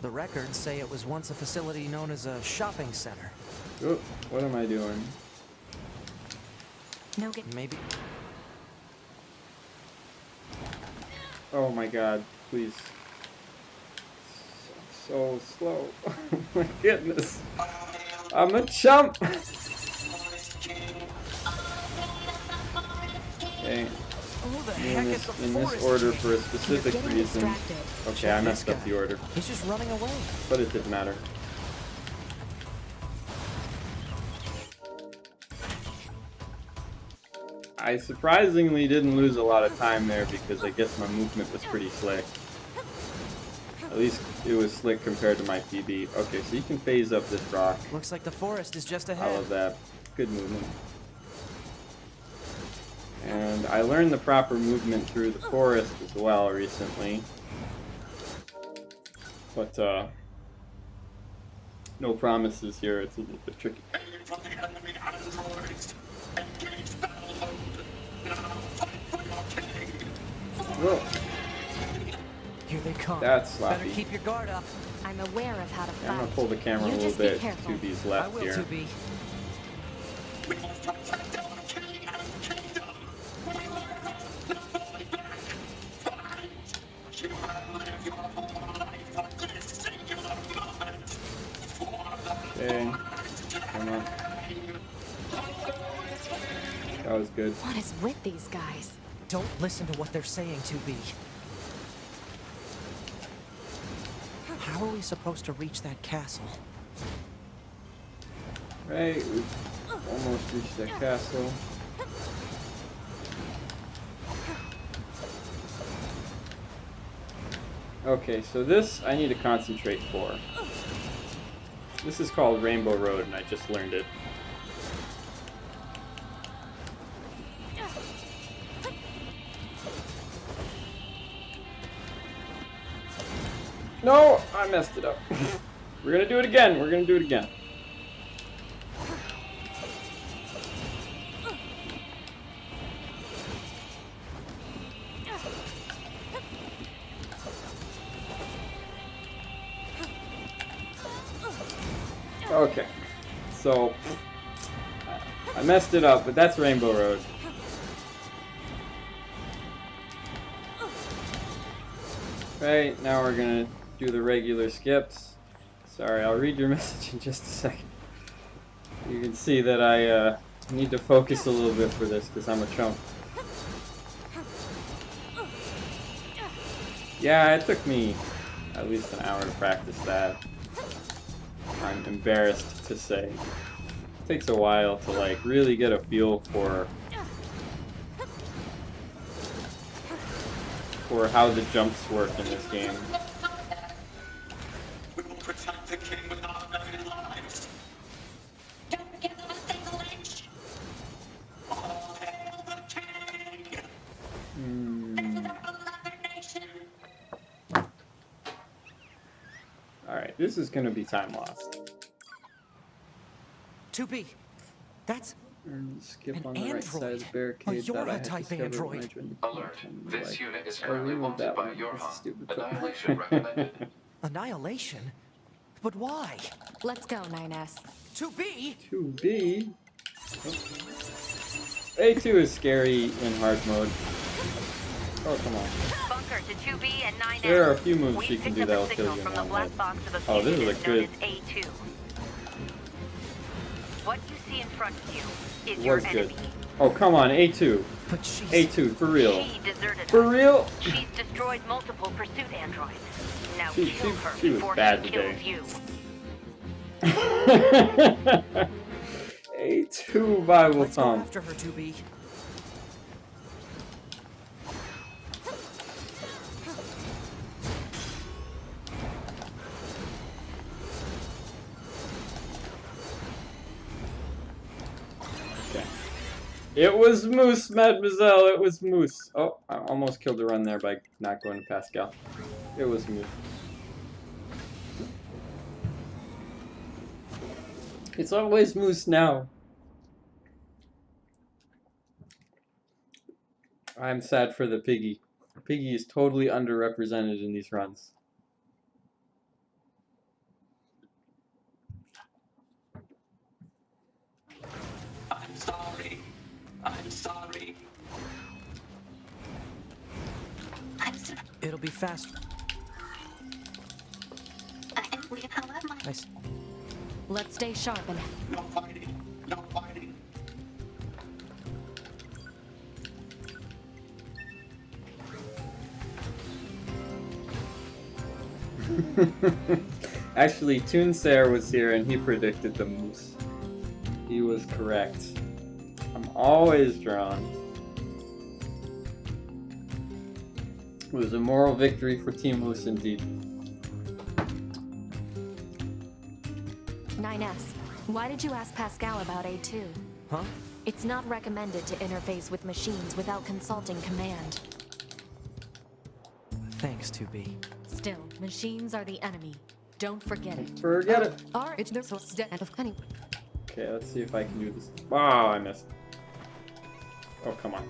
The records say it was once a facility known as a shopping center. Oh, what am I doing? No get. Maybe. Oh my god, please. So slow. Oh my goodness. I'm a chump! Okay. Who the In heck is this, the in forest this order king? for a specific You're getting reason. distracted. Okay, I messed up the order, He's just running away. but it didn't matter. I surprisingly didn't lose a lot of time there because I guess my movement was pretty slick. At least it was slick compared to my PB. Okay, so you can phase up this rock. Looks like the forest is just I ahead. love that. Good movement. And I learned the proper movement through the forest as well recently. But, no promises here. It's a little bit tricky. Whoa. That's Better sloppy. keep your guard up. I'm aware of how to I'm gonna fight. pull the camera You a little just be bit careful. to B's I left will, here. 2B. We must protect our king and kingdom. We will not fall back. Fight. You have lived your whole life for this singular moment. For the Okay. Come on. That was good. What is with these guys? Don't listen to what they're saying, 2B. How are we supposed to reach that castle? Right, we've almost reached that castle. Okay, so this I need to concentrate for. This is called Rainbow Road, and I just learned it. No, I messed it up. We're gonna do it again. We're gonna do it again. Okay, so I messed it up, but that's Rainbow Road. Right, now we're gonna do the regular skips. Sorry, I'll read your message in just a second. You can see that I need to focus a little bit for this because I'm a chump. Yeah, it took me at least an hour to practice that. I'm embarrassed to say. It takes a while to like really get a feel for how the jumps work in this game. We will protect the king with our very lives. Don't give them a single inch. All hail the king. This is our beloved nation. Alright, this is gonna be time lost. 2B. That's Skip an on the right side of the android. barricade A that I had Yorha-type discovered when I android. joined the Alert. This like, unit is oh, currently remove wanted that by one. your That's a hunt. stupid clip. Annihilation recommended. Annihilation? But why? Let's go, 9S. 2B? 2B? A2 is scary in hard mode. Oh, come on. Bunker to 2B and 9S. There are a few moves We she can picked do up that a will kill signal you in from the one black hit. box of a Oh, this is a fugitive good... known as A2. What you see in front of you is It your was good. enemy. Oh, come on, A2. But she's... A2, for real. She deserted For us. real? She's destroyed multiple pursuit androids. Now She kill her was before bad she today. kills you. A2 Bible Let's go thump. after her, 2B. Okay. It was Moose, mademoiselle. It was Moose. Oh, I almost killed the run there by not going to Pascal. It was Moose. It's always Moose now. I'm sad for the piggy. Piggy is totally underrepresented in these runs. I'm sorry. I'm sorry. It'll be fast. Nice. Let's stay sharp and... No fighting. No fighting. Actually, Toonsair was here and he predicted the moose. He was correct. I'm always drawn. It was a moral victory for Team Moose indeed. 9S, why did you ask Pascal about A2? Huh? It's not recommended to interface with machines without consulting command. Thanks, 2B. Still, machines are the enemy. Don't forget it. Forget it. Okay, let's see if I can do this. Wow, I missed. Oh, come on.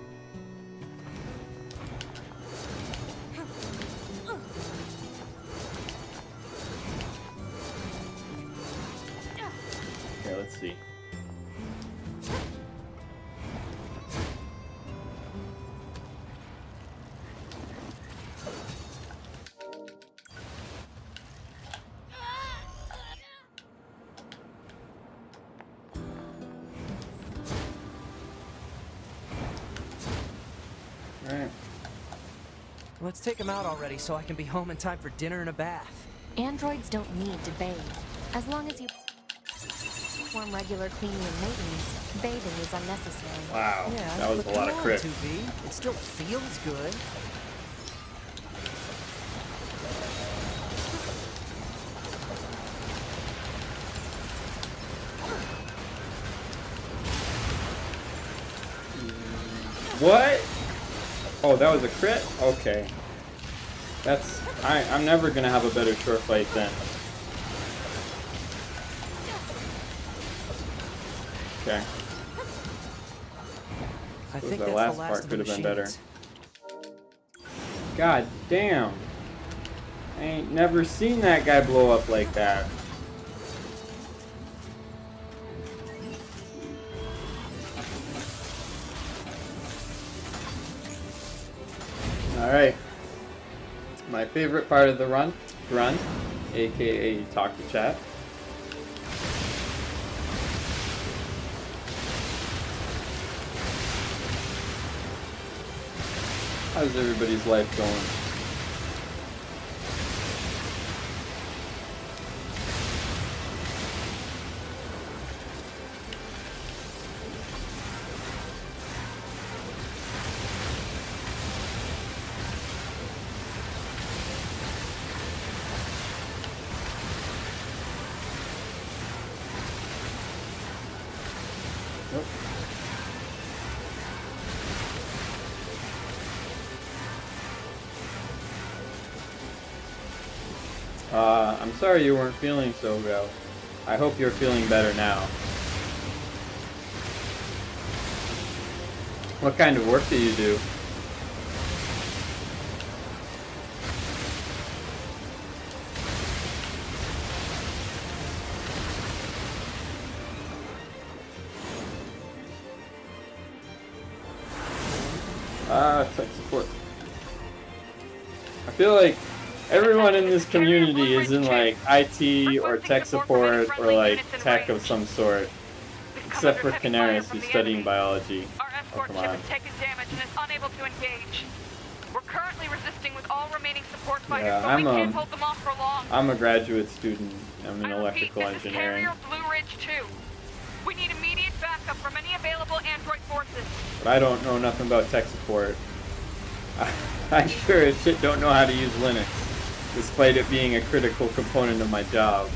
Alright. Let's take him out already so I can be home in time for dinner and a bath. Androids don't need to bathe. As long as you perform regular cleaning and maintenance, bathing is unnecessary. Wow, Yeah, that was but a lot come of on, crit. 2B. It still feels good. What? Oh, that was a crit? Okay. That's... I'm never gonna have a better short fight then. Okay. I Suppose think that that's last the last part of the could have been better. machines. God damn. I ain't never seen that guy blow up like that. Alright. My favorite part of the run, aka talk to chat. How's everybody's life going? Nope. I'm sorry you weren't feeling so well. I hope you're feeling better now. What kind of work do you do? Tech support. I feel like everyone in this community is in like IT or tech support or like tech of some sort. Except for Canaris, who's studying biology. Our escort Oh, ship come on. has taken damage and is unable to engage. We're currently resisting with all remaining support fighters, Yeah, but we can't hold them off for long. I'm a graduate student. I'm in I repeat, electrical this is engineering. Carrier Blue Ridge 2. We need immediate backup from any available android forces. But I don't know nothing about tech support. I sure as shit don't know how to use Linux, despite it being a critical component of my job.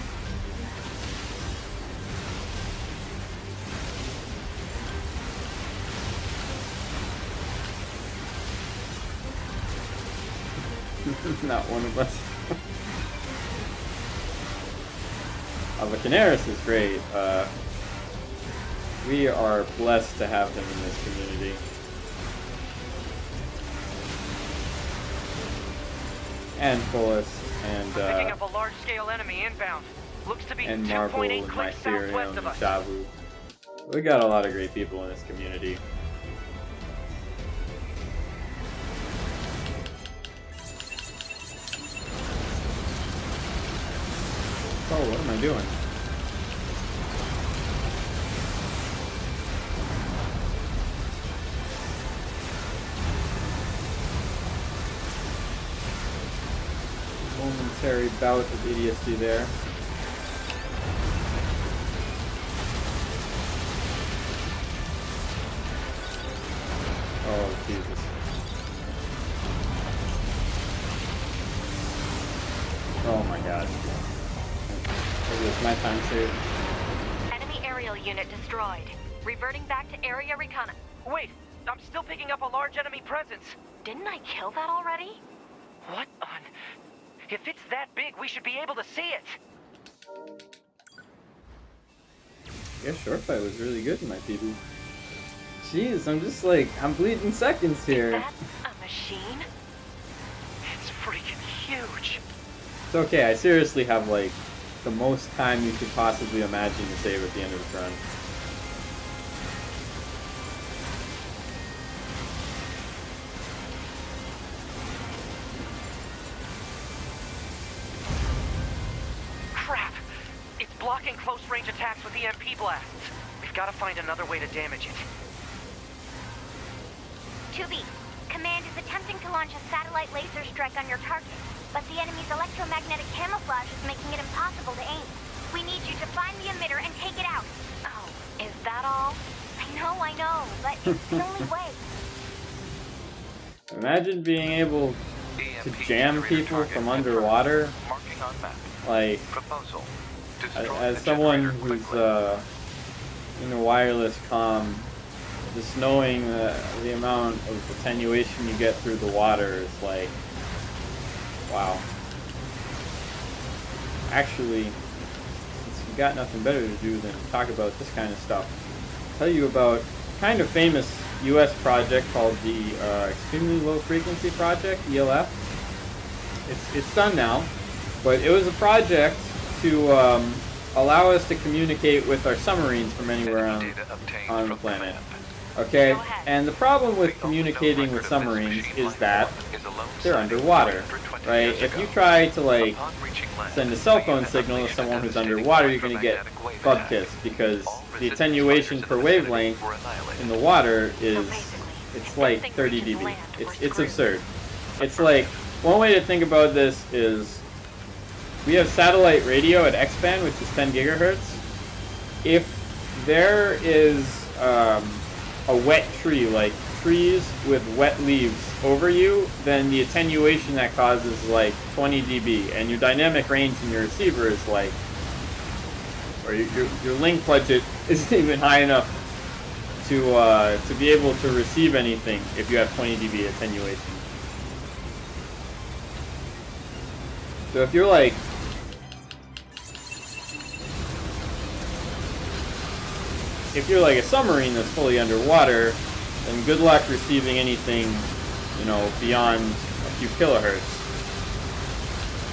Not one of us. But Canaris is great. We are blessed to have him in this community. And Fullest, and Picking up a large-scale enemy inbound. Looks to be and Marble, 2.8 and clicks Mycerium, southwest and of us. Shavu. We got a lot of great people in this community. Oh, what am I doing? Momentary bout of idiocy there. Oh, Jesus. Oh my god. Maybe it's my time too. Enemy aerial unit destroyed. Reverting back to area recon. Wait, I'm still picking up a large enemy presence. Didn't I kill that already? What on... If it's that big, we should be able to see it. Yeah, short fight was really good in my PB. Jeez, I'm just like, I'm bleeding seconds here. Is that a machine? It's freaking huge. It's okay, I seriously have like the most time you could possibly imagine to save at the end of this run. Crap! It's blocking close-range attacks with EMP blasts. We've got to find another way to damage it. 2B, command is attempting to launch a satellite laser strike on your target, but the enemy's electromagnetic camouflage is making it impossible to aim. We need you to find the emitter and take it out. Oh, is that all? I know, but it's the only way. Imagine being able to jam people from underwater. Marking on map. Like, Proposal. as someone who's in a wireless comm, just knowing the amount of attenuation you get through the water is like, wow. Actually, since you've got nothing better to do than talk about this kind of stuff, I'll tell you about a kind of famous US project called the Extremely Low Frequency Project, ELF. It's done now, but it was a project to allow us to communicate with our submarines from anywhere on the planet. Okay, and the problem with communicating with submarines is that they're underwater, right? If you try to like send a cell phone signal to someone who's underwater, you're going to get bug kissed because the attenuation per wavelength in the water is, it's like 30 dB. It's absurd. It's like, one way to think about this is we have satellite radio at X-band, which is 10 gigahertz. If there is a wet tree, like trees with wet leaves over you, then the attenuation that causes is like 20 dB, and your dynamic range in your receiver is like, or your link budget isn't even high enough to be able to receive anything if you have 20 dB attenuation. So if you're like, a submarine that's fully underwater, then good luck receiving anything, you know, beyond a few kilohertz.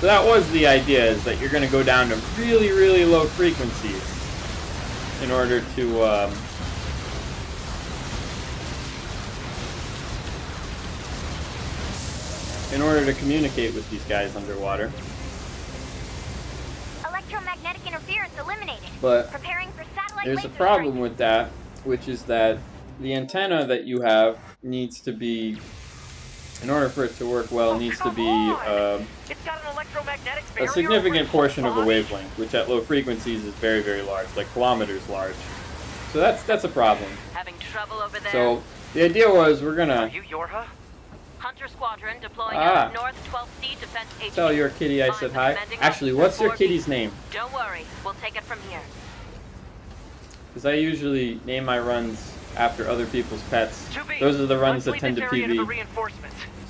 So that was the idea, is that you're going to go down to really, really low frequencies in order to communicate with these guys underwater. Electromagnetic interference eliminated. But preparing for satellite there's a laser problem strike. with that, which is that the antenna that you have needs to be, in order for it to work well, needs to be It's got an electromagnetic a barrier significant over portion of the its wavelength, which at low frequencies is very, very large, like kilometers large. So that's a problem. Having trouble over there? So the idea was we're Are gonna you Yorha? Hunter Squadron deploying out of North 12th C Defense HQ. tell your kitty I said hi. Actually, what's your kitty's name? Don't worry, we'll take it from here. Because I usually name my runs after other people's pets. Those are the runs that tend to PB.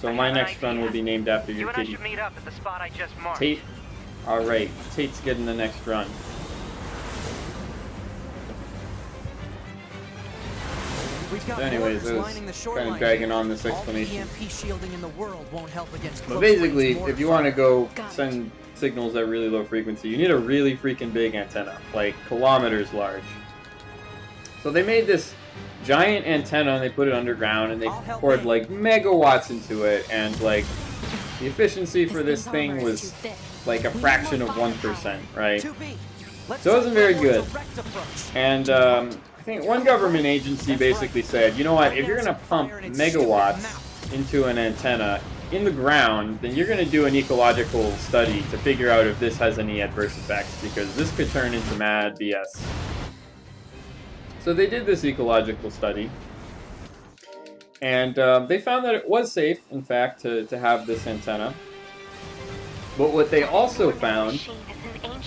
So my next run will be named after your kitty. You and I should meet up at the spot I just marked. Tate. Alright, Tate's getting the next run. So anyways, I was kind of dragging on this explanation. EMP shielding in the world won't help against But basically, if you want to go send signals at really low frequency, you need a really freaking big antenna, like kilometers large. So they made this giant antenna and they put it underground and they poured like megawatts into it, and like the efficiency for this thing was like a fraction of 1%, right? So it wasn't very good. And I think one government agency basically said, you know what, if you're going to pump megawatts into an antenna in the ground, then you're going to do an ecological study to figure out if this has any adverse effects, because this could turn into mad BS. So they did this ecological study, and they found that it was safe, in fact, to have this antenna. But what they also found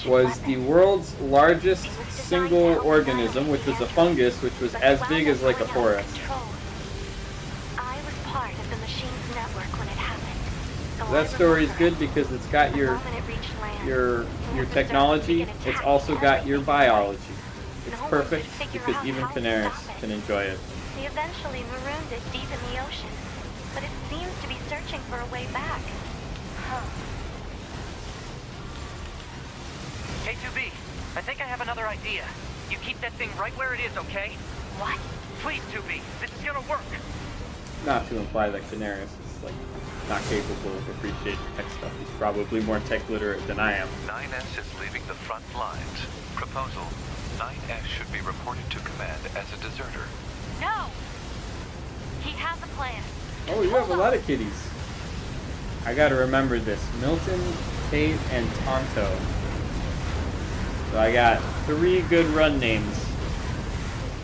was the world's largest single organism, which was a fungus, which was as big as like a forest. I was part of the machine's network when it happened. That story is good because it's got your technology. It's also got your biology. It's perfect because even Canaris can enjoy it. They eventually marooned it deep in the ocean, but it seems to be searching for a way back. Huh. K2B, I think I have another idea. You keep that thing right where it is, okay? What? Please, 2B, this is gonna work. Not to imply that Canaris is like not capable of appreciating tech stuff. He's probably more tech literate than I am. 9S is leaving the front lines. Proposal: 9S should be reported to command as a deserter. No! He has a plan. Oh, you have a lot of kitties. I gotta remember this. Milton, Tate, and Tonto. So I got 3 good run names.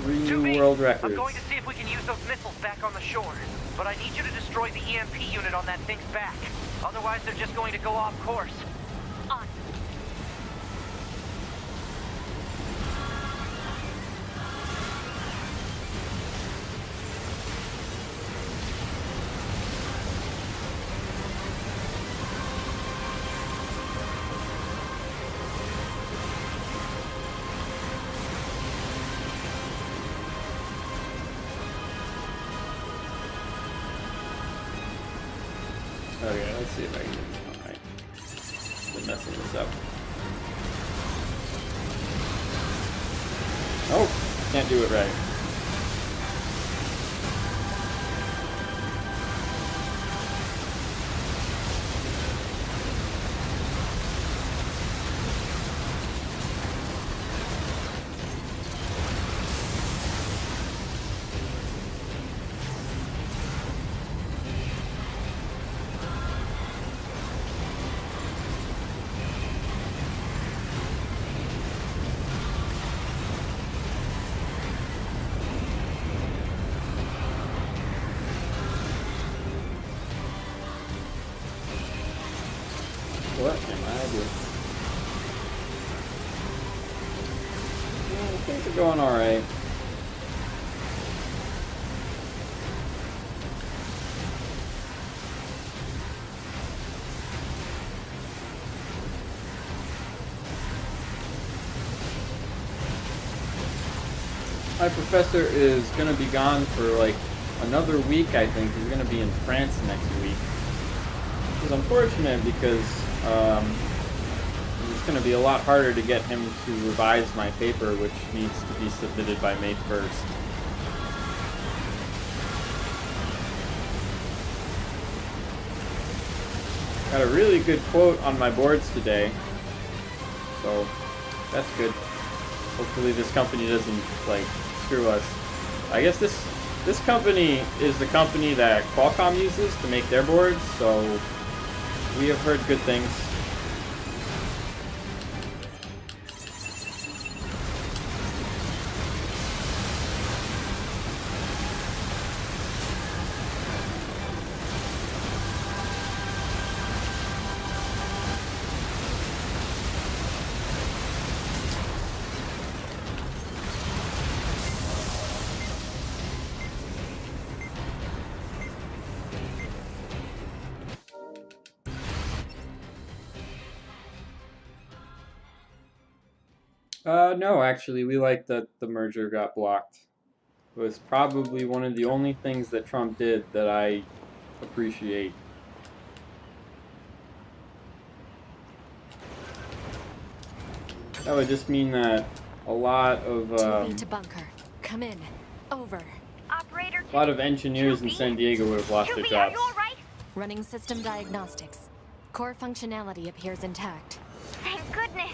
3 new world records. I'm going to see if we can use those missiles back on the shore. But I need you to destroy the EMP unit on that thing's back. Otherwise, they're just going to go off course. On. Okay, let's see if I can get this one right. Been messing this up. Oh, can't do it right. What am I doing? Things are going alright. My professor is gonna be gone for like another week, I think. He's gonna be in France next week. Which is unfortunate because it's going to be a lot harder to get him to revise my paper, which needs to be submitted by May 1st. Got a really good quote on my boards today, so that's good. Hopefully this company doesn't, like, screw us. I guess this company is the company that Qualcomm uses to make their boards, so we have heard good things. No, actually, we like that the merger got blocked. It was probably one of the only things that Trump did that I appreciate. That would just mean that a lot of to bunker. Come in. Over. Operator, a lot of engineers in San Diego would have lost their jobs. Are you all right? Running system diagnostics. Core functionality appears intact. Thank goodness.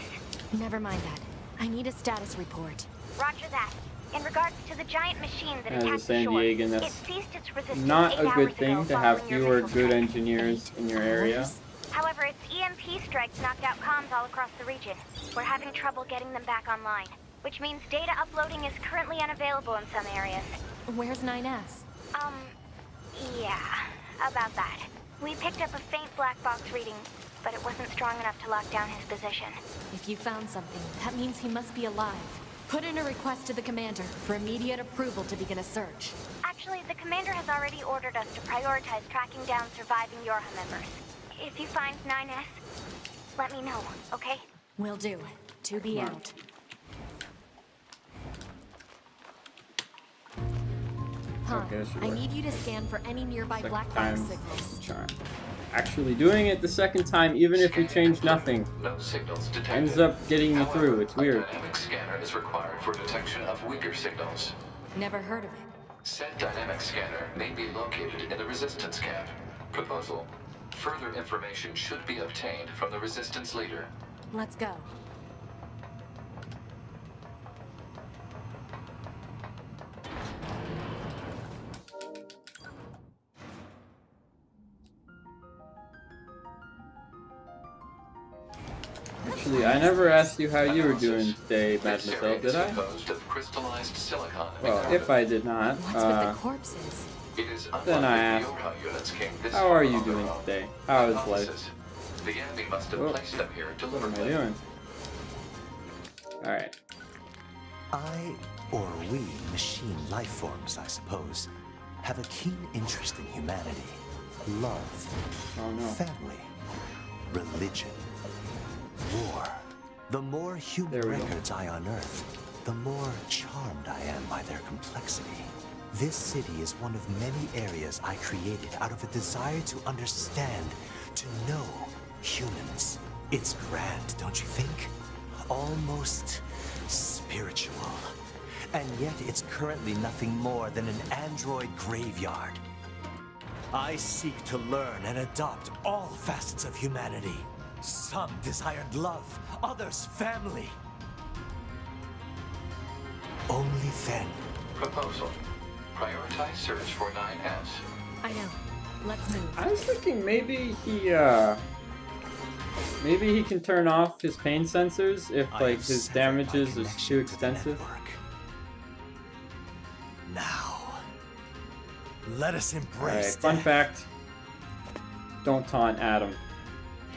Never mind that. I need a status report. Roger that. In regards to the giant machine that As a attacked San the shore, Diegan, it that's ceased its resistance not 8 a good hours thing ago to have following your fewer missile good strike. engineers in your area. However, its EMP strikes knocked out comms all across the region. We're having trouble getting them back online, which means data uploading is currently unavailable in some areas. Where's 9S? Yeah, about that. We picked up a faint black box reading, but it wasn't strong enough to lock down his position. If you found something, that means he must be alive. Put in a request to the commander for immediate approval to begin a search. Actually, the commander has already ordered us to prioritize tracking down surviving Yorha members. If you find 9S, let me know, okay? Will do. To be out. Okay, that should I work. need you to scan for any nearby Second black time. box signals. Actually doing it the second time, even if you change nothing, No signals detected. ends up getting you through. It's weird. A dynamic scanner is required for detection of weaker signals. Never heard of it. Said dynamic scanner may be located in the resistance camp. Proposal. Further information should be obtained from the resistance leader. Let's go. Actually, I never asked you how you were doing today, Mademoiselle, did I? Well, if I did not, What's with the corpses? then I ask, how are you doing today? How is life? The enemy must have placed them here What am I deliberately. doing? Alright. I, or we, machine life forms, I suppose, have a keen interest in humanity, love, family, religion, war. The more human records I unearth, the more charmed I am by their complexity. This city is one of many areas I created out of a desire to understand, to know humans. It's grand, don't you think? Almost spiritual. And yet it's currently nothing more than an android graveyard. I seek to learn and adopt all facets of humanity. Some desired love, others family. Only then. Proposal. Prioritize search for 9S. I know. Let's move. I was thinking maybe he can turn off his pain sensors if like his damages is too extensive. Now, let us embrace. Alright, fun fact. Don't taunt Adam.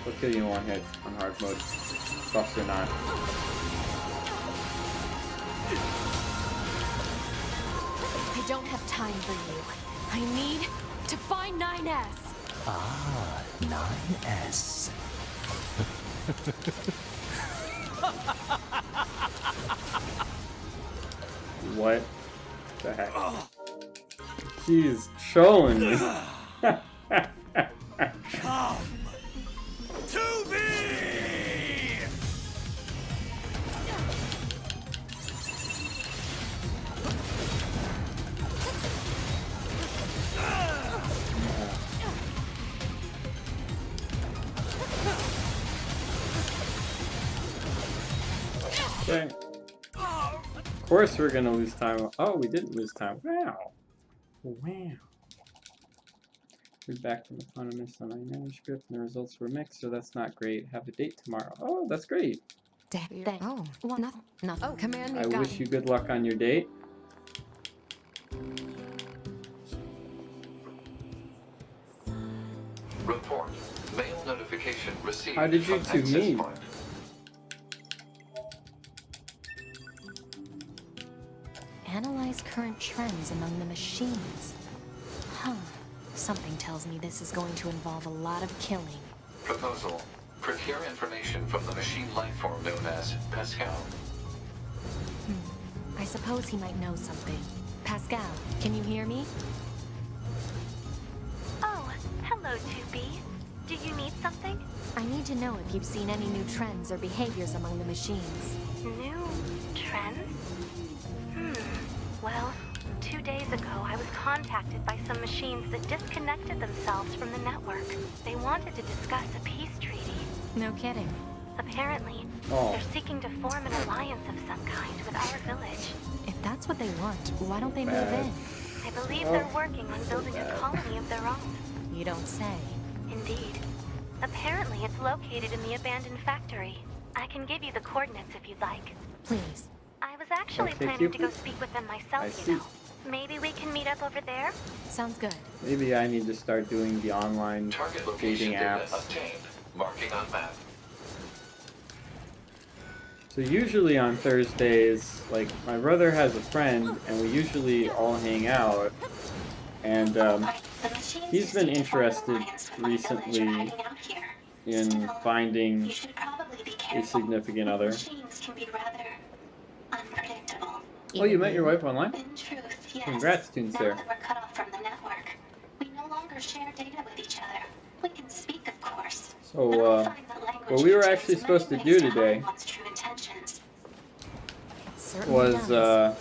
He'll kill you in one hit on hard mode. Buffs or not. I don't have time for you. I need to find 9S. Ah, 9S. What the heck? He's trolling me. Come to me! Okay. Of course we're gonna lose time. Oh, we didn't lose time. Wow. Wow. We're back from Autonomous on my manuscript and the results were mixed, so that's not great. Have a date tomorrow. Oh, that's great. Oh, well, nothing. Oh, command I wish you good luck on your date. Report. Mail notification received. How did you from two access meet? point. Analyze current trends among the machines. Huh. Something tells me this is going to involve a lot of killing. Proposal. Procure information from the machine lifeform known as Pascal. I suppose he might know something. Pascal, can you hear me? Oh, hello, 2B. Do you need something? I need to know if you've seen any new trends or behaviors among the machines. New trends? Well, 2 days ago, I was contacted by some machines that disconnected themselves from the network. They wanted to discuss a peace treaty. No kidding. Apparently, they're seeking to form an alliance of some kind with our village. If that's what they want, why don't they move in? I believe they're working on building a colony of their own. You don't say. Indeed. Apparently, it's located in the abandoned factory. I can give you the coordinates if you'd like. Please. I was actually planning to go speak with them myself, you know. Maybe we can meet up over there? Sounds good. Maybe I need to start doing the online Target location dating data apps. obtained. Marking on map. So usually on Thursdays, like, my brother has a friend, and we usually all hang out, and he's been interested recently in finding a significant other. Oh, you met your wife online? In truth, yes. Congrats, Toonster. Now that we're cut off from the network, we no longer share data with each other. We can speak, of course. So, what we were actually supposed to do today was,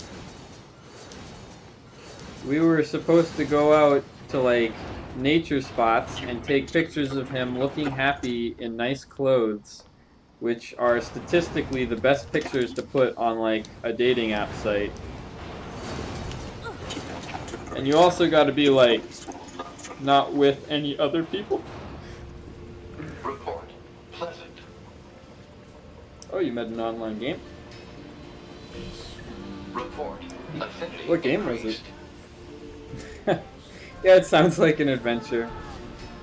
we were supposed to go out to, like, nature spots and take pictures of him looking happy in nice clothes, which are statistically the best pictures to put on, like, a dating app site. And you also gotta be, like, not with any other people. Report. Pleasant. Oh, you met an online game? Report. Affinity What game was increased. it? Yeah, it sounds like an adventure.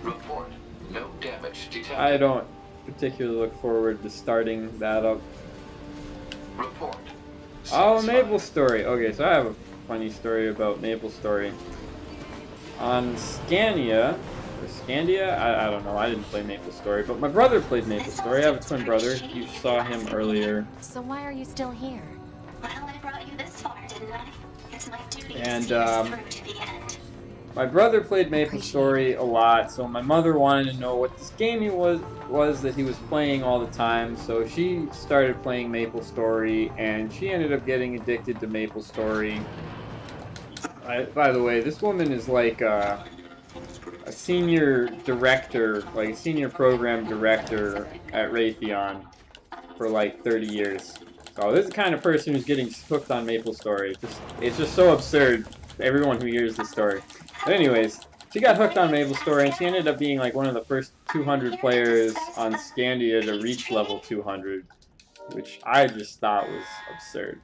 Report. No damage detected. I don't particularly look forward to starting that up. Report. Oh, Satisfied. MapleStory. Okay, so I have a funny story about MapleStory. On Scandia, or Scandia? I don't know, I didn't play MapleStory, but my brother played MapleStory. I have a twin brother. You saw him earlier. So why are you still here? Well, I brought you this far, didn't I? It's my duty to And, see this through to the end. My brother played MapleStory a lot, so my mother wanted to know what this game was that he was playing all the time, so she started playing MapleStory, and she ended up getting addicted to MapleStory. By the way, this woman is like a senior director, like a senior program director at Raytheon for like 30 years. So this is the kind of person who's getting hooked on MapleStory. It's just so absurd, everyone who hears this story. But anyways, she got hooked on MapleStory, and she ended up being like one of the first 200 players on Scandia to reach level 200, which I just thought was absurd.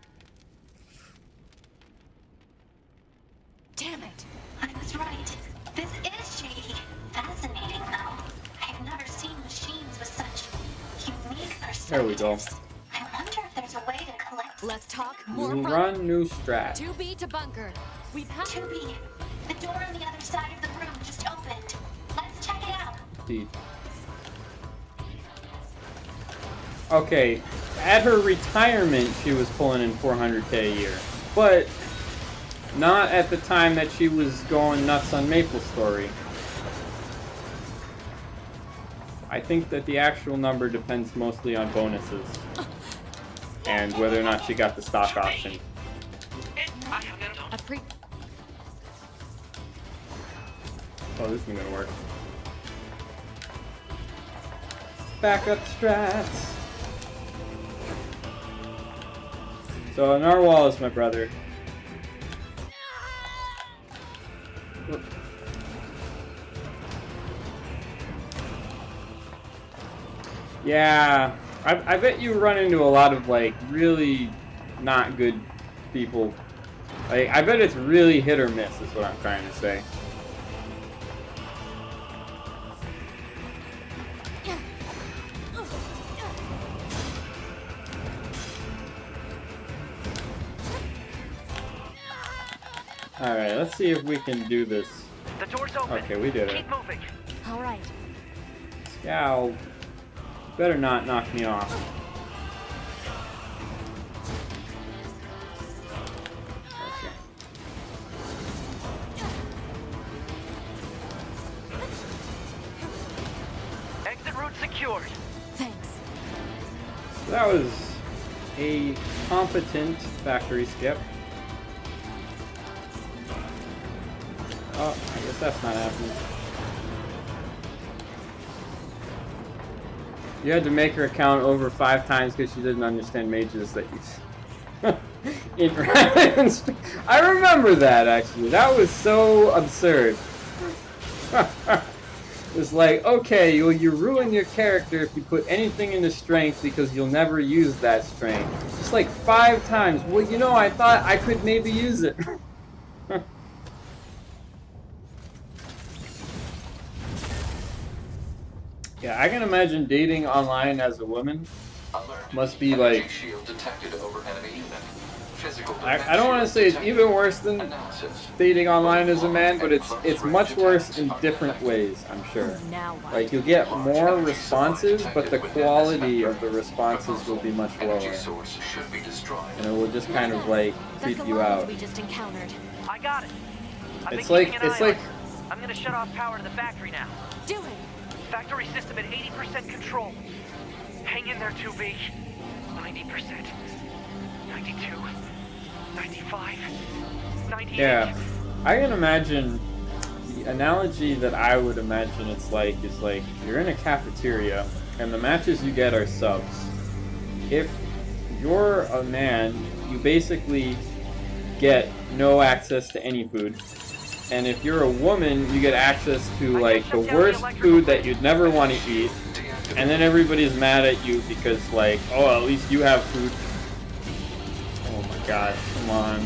Damn it! I was right. This is shady. Fascinating, though. I've never seen machines with such unique perspectives. There we go. I wonder if there's a way to collect. Let's talk more. Run new strat. 2B to bunker. We've had 2B. The door on the other side of the room just opened. Let's check it out. Indeed. Okay, at her retirement, she was pulling in 400k a year, but not at the time that she was going nuts on MapleStory. I think that the actual number depends mostly on bonuses and whether or not she got the stock option. Oh, this isn't gonna work. Backup strats. So Narwhal is my brother. Yeah, I bet you run into a lot of like really not good people. Like, I bet it's really hit or miss is what I'm trying to say. Alright, let's see if we can do this. The door's open. Okay, we did it. Keep moving. All right. Scowl, better not knock me off. Okay. Exit route secured. Thanks. So that was a competent factory skip. Oh, I guess that's not happening. You had to make her account over 5 times because she didn't understand mages that you... I remember that, actually. That was so absurd. It's like, okay, you ruin your character if you put anything into strength because you'll never use that strength. Just like 5 times. Well, you know, I thought I could maybe use it. Yeah, I can imagine dating online as a woman must be like... I don't want to say it's even worse than dating online as a man, but it's much worse in different ways, I'm sure. Like, you'll get more responses, but the quality of the responses will be much lower. And it will just kind of, like, creep you out. We just encountered. I got it. It's like... I'm gonna shut off power to the factory now. Do it. Factory system at 80% control. Hang in there, 2B. 90%. 92. 95. 98. Yeah. I can imagine... The analogy that I would imagine it's like is like, you're in a cafeteria, and the matches you get are subs. If you're a man, you basically get no access to any food. And if you're a woman, you get access to like the worst food that you'd never want to eat, And then everybody's mad at you because, like, oh, at least you have food. Oh my god, come on.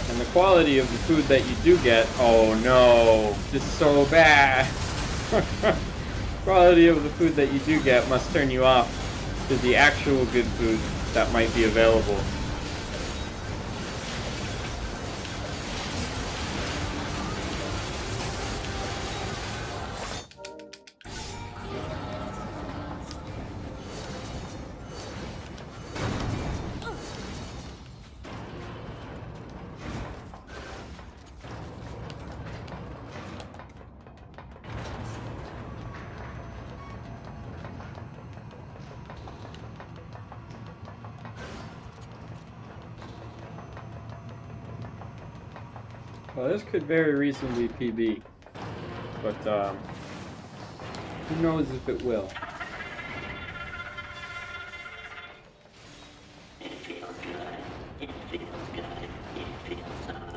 And the quality of the food that you do get, oh no, it's so bad. Quality of the food that you do get must turn you off to the actual good food that might be available. Well, this could very reasonably PB, but who knows if it will.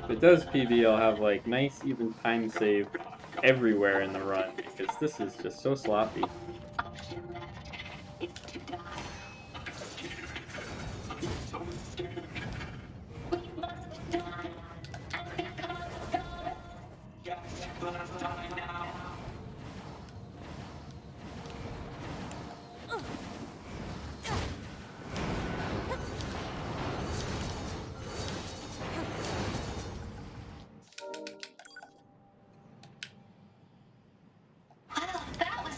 If it does PB, I'll have like nice even time save everywhere in the run, because this is just so sloppy.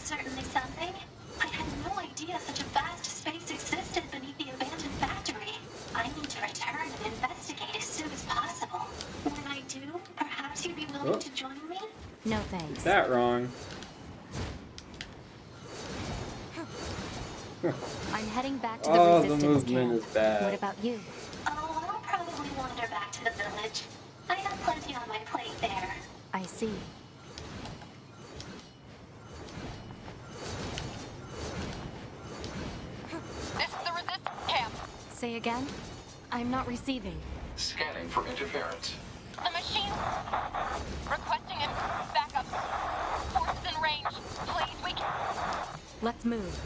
Certainly something. I had no idea such a vast space existed beneath the abandoned factory. I need to return and investigate as soon as possible. When I do, perhaps you'd be willing to join me? No thanks. Is that wrong? I'm heading back to the resistance the movement camp. is bad. What about you? Oh, I'll probably wander back to the village. I have plenty on my plate there. I see. This is the resistance camp. Say again? I'm not receiving. Scanning for interference. The machine requesting it. Backup. Forces in range. Please, we can. Let's move.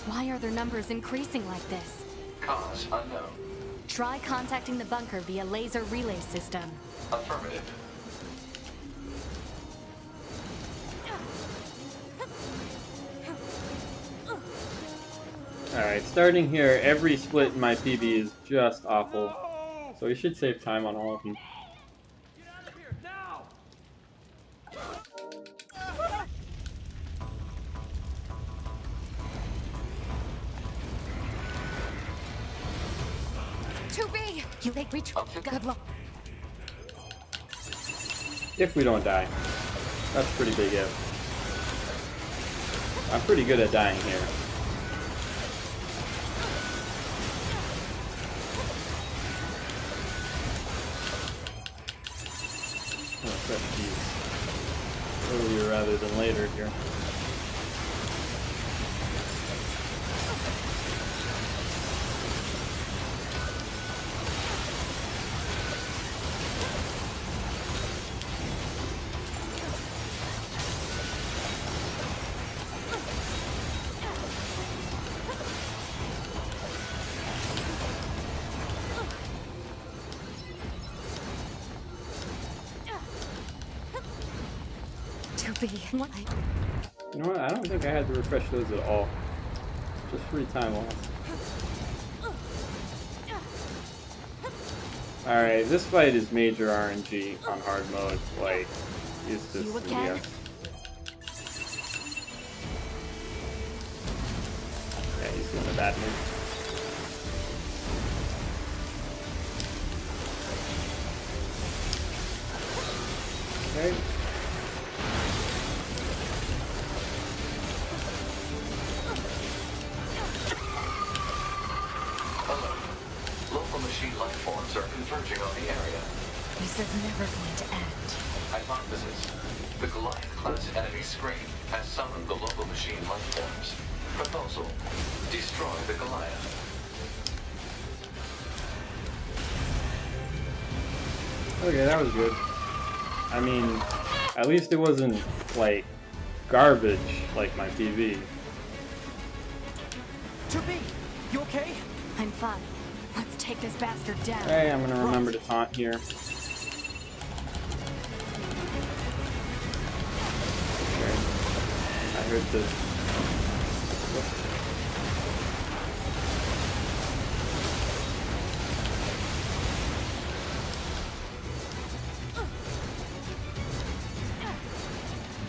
Why are their numbers increasing like this? Cause unknown. Try contacting the bunker via laser relay system. Affirmative. Alright, starting here, every split in my PB is just awful. So we should save time on all of them. Get out of here, now! 2B! You make reach. Good luck. If we don't die. That's pretty big if. I'm pretty good at dying here. Oh, set these earlier rather than later here. What? You know what? I don't think I had to refresh those at all. Just free time loss. Alright, this fight is major RNG on hard mode. Like, it's just yeah. Yeah, he's doing a bad move. Okay. Local machine life forms are converging on the area. This is never going to end. Hypothesis. The Goliath-class enemy screen has summoned the local machine life forms. Proposal. Destroy the Goliath. Okay, that was good. I mean, at least it wasn't, like, garbage like my PV. 2B, you okay? I'm fine. Let's take this bastard down. Hey, I'm gonna remember to taunt here. Okay. I heard the...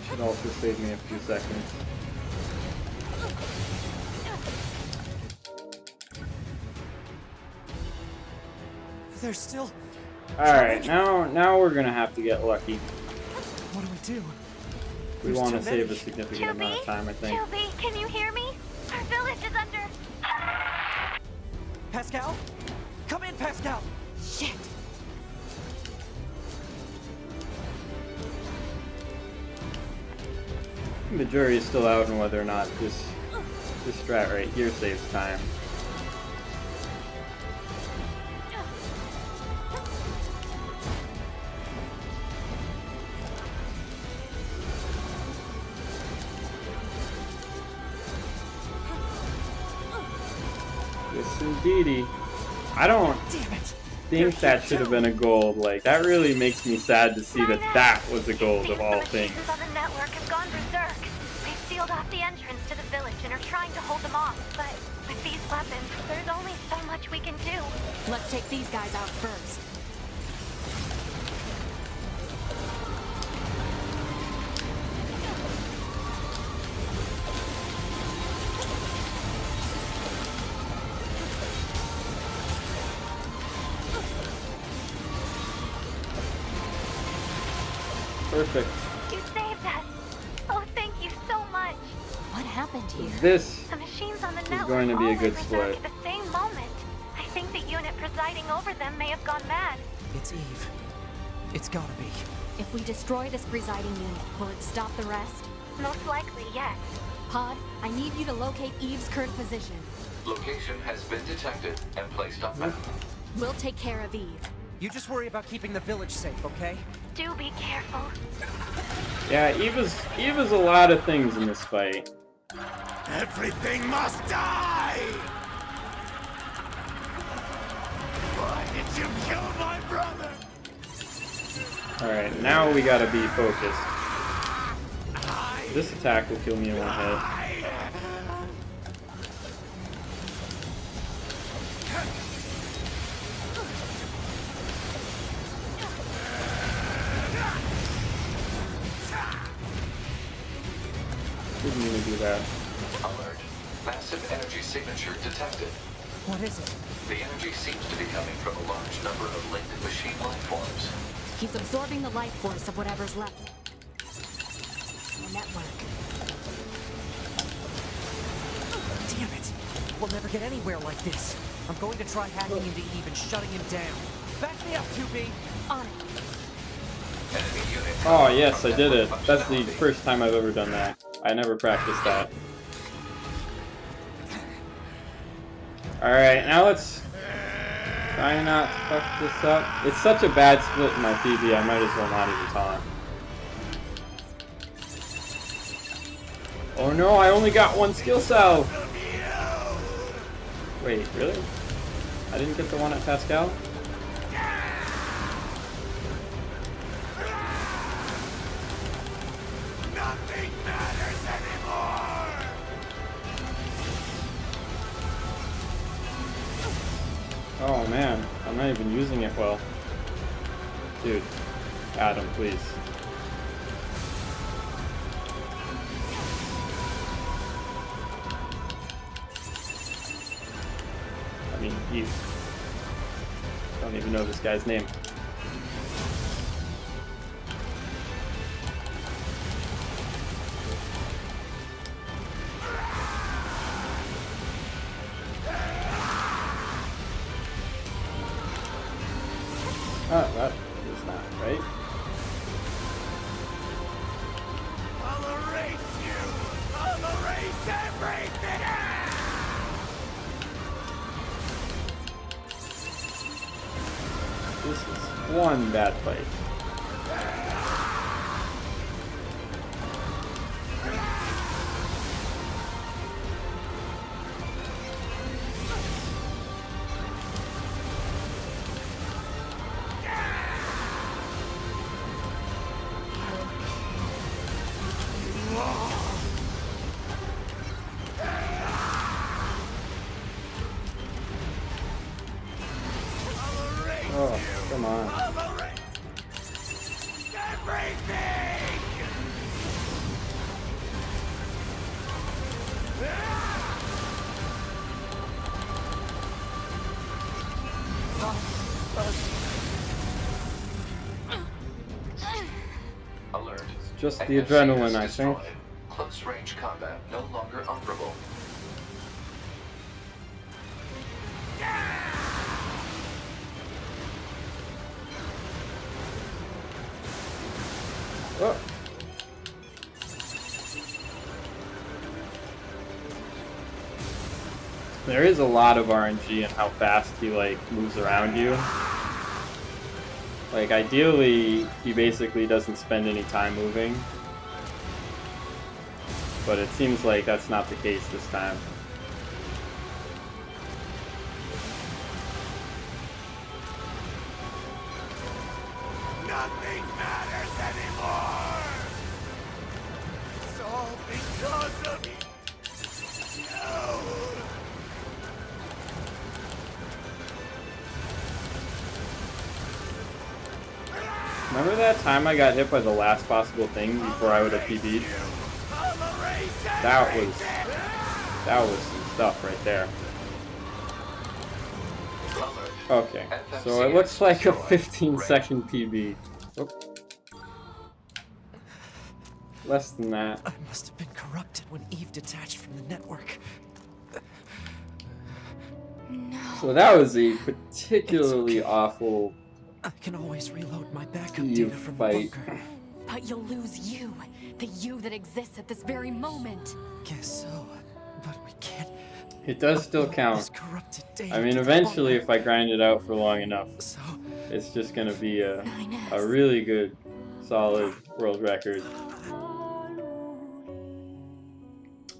Should also save me a few seconds. They're still... Alright, now we're gonna have to get lucky. What do? We want to save a significant amount of time, I think. Shelby, can you hear me? Our village is under... Pascal? Come in, Pascal! Shit! The jury is still out on whether or not this strat right here saves time. Yes, indeedy. I don't think that should have been a gold. Like, that really makes me sad to see that that was a gold of all things. The machines on the network have gone berserk. They've sealed off the entrance to the village and are trying to hold them off. But with these weapons, there's only so much we can do. Let's take these guys out first. Perfect. You saved us. Oh, thank you so much. What happened here? This The machines on the is network going to be a all good went split. berserk at the same moment. I think the unit presiding over them may have gone mad. It's Eve. It's gotta be. If we destroy this presiding unit, will it stop the rest? Most likely, yes. Pod, I need you to locate Eve's current position. Location has been detected and placed on map. We'll take care of Eve. You just worry about keeping the village safe, okay? Do be careful. Yeah, Eva's a lot of things in this fight. Everything must die! Why did you kill my brother? Alright, now we gotta be focused. This attack will kill me in one hit. Didn't mean to do that. Alert. Massive energy signature detected. What is it? The energy seems to be coming from a large number of linked machine life forms. He's absorbing the life force of whatever's left. The network. Damn it! We'll never get anywhere like this. I'm going to try hacking into Eve and shutting him down. Back me up, 2B! On it. Enemy unit. Oh yes, I did it. That's the first time I've ever done that. I never practiced that. Alright, now let's try not to fuck this up. It's such a bad split in my PB, I might as well not even taunt. Oh no, I only got one skill cell! Wait, really? I didn't get the one at Pascal? Nothing matters anymore! Oh man, I'm not even using it well. Dude, Adam, please. I mean, you don't even know this guy's name. Oh, that is right? I'll erase you! I'll erase everything! This is one bad fight. Oh, come on. Alert. It's just the AFC adrenaline, is I think. destroyed. Close range combat no longer operable. Oh. There is a lot of RNG in how fast he like moves around you. Like ideally, he basically doesn't spend any time moving. But it seems like that's not the case this time. Nothing matters anymore! It's all because of you! Remember that time I got hit by the last possible thing before I would have PB'd? That was some stuff right there. Okay, so it looks like a 15-second PB. Oh. Less than that. I must have been corrupted when Eve detached from the network. No. So that was a particularly awful I can always reload my backup Eve data from the fight. bunker. But you'll lose you, the you that exists at this very moment. Guess so, but we can't. It does still upload count. this corrupted data I mean, to the eventually, bunker. if I grind it out for long enough, So, it's just gonna be a 9S. really good, solid world record.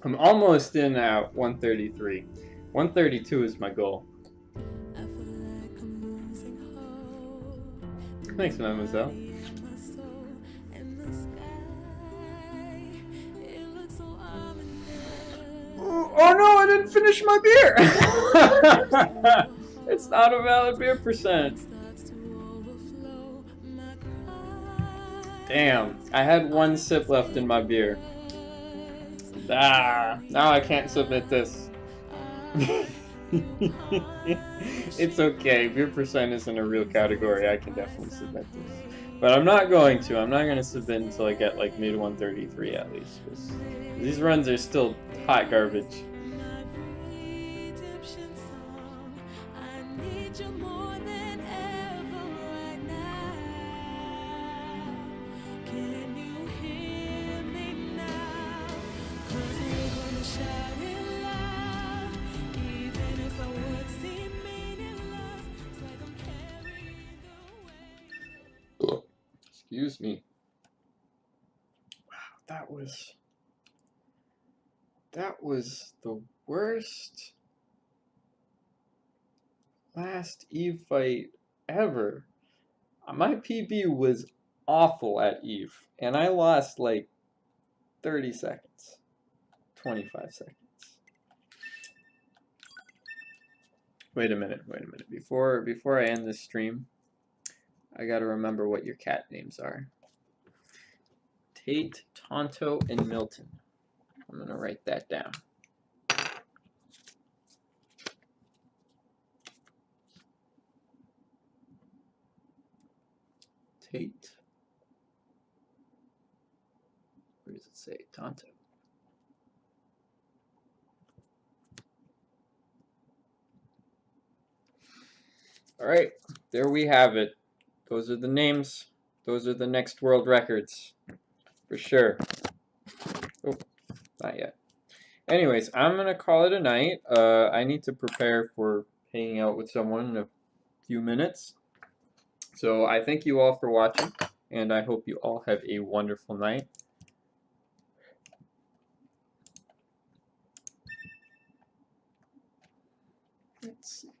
I'm almost in at 133. 132 is my goal. Thanks, mademoiselle. Oh no, I didn't finish my beer! It's not a valid beer percent. Damn, I had one sip left in my beer. Ah, now I can't submit this. It's okay, beer percent isn't a real category. I can definitely submit this. But I'm not going to. I'm not going to submit until I get like mid 133 at least. Because these runs are still hot garbage. Excuse me. Wow, that was the worst last Eve fight ever. My PB was awful at Eve, and I lost like 30 seconds, 25 seconds. Wait a minute. Before I end this stream, I gotta remember what your cat names are. Tate, Tonto, and Milton. I'm gonna write that down. Tate. Where does it say? Tonto. Alright, there we have it. Those are the names. Those are the next world records. For sure. Oh, not yet. Anyways, I'm going to call it a night. I need to prepare for hanging out with someone in a few minutes. So I thank you all for watching, and I hope you all have a wonderful night. Let's see.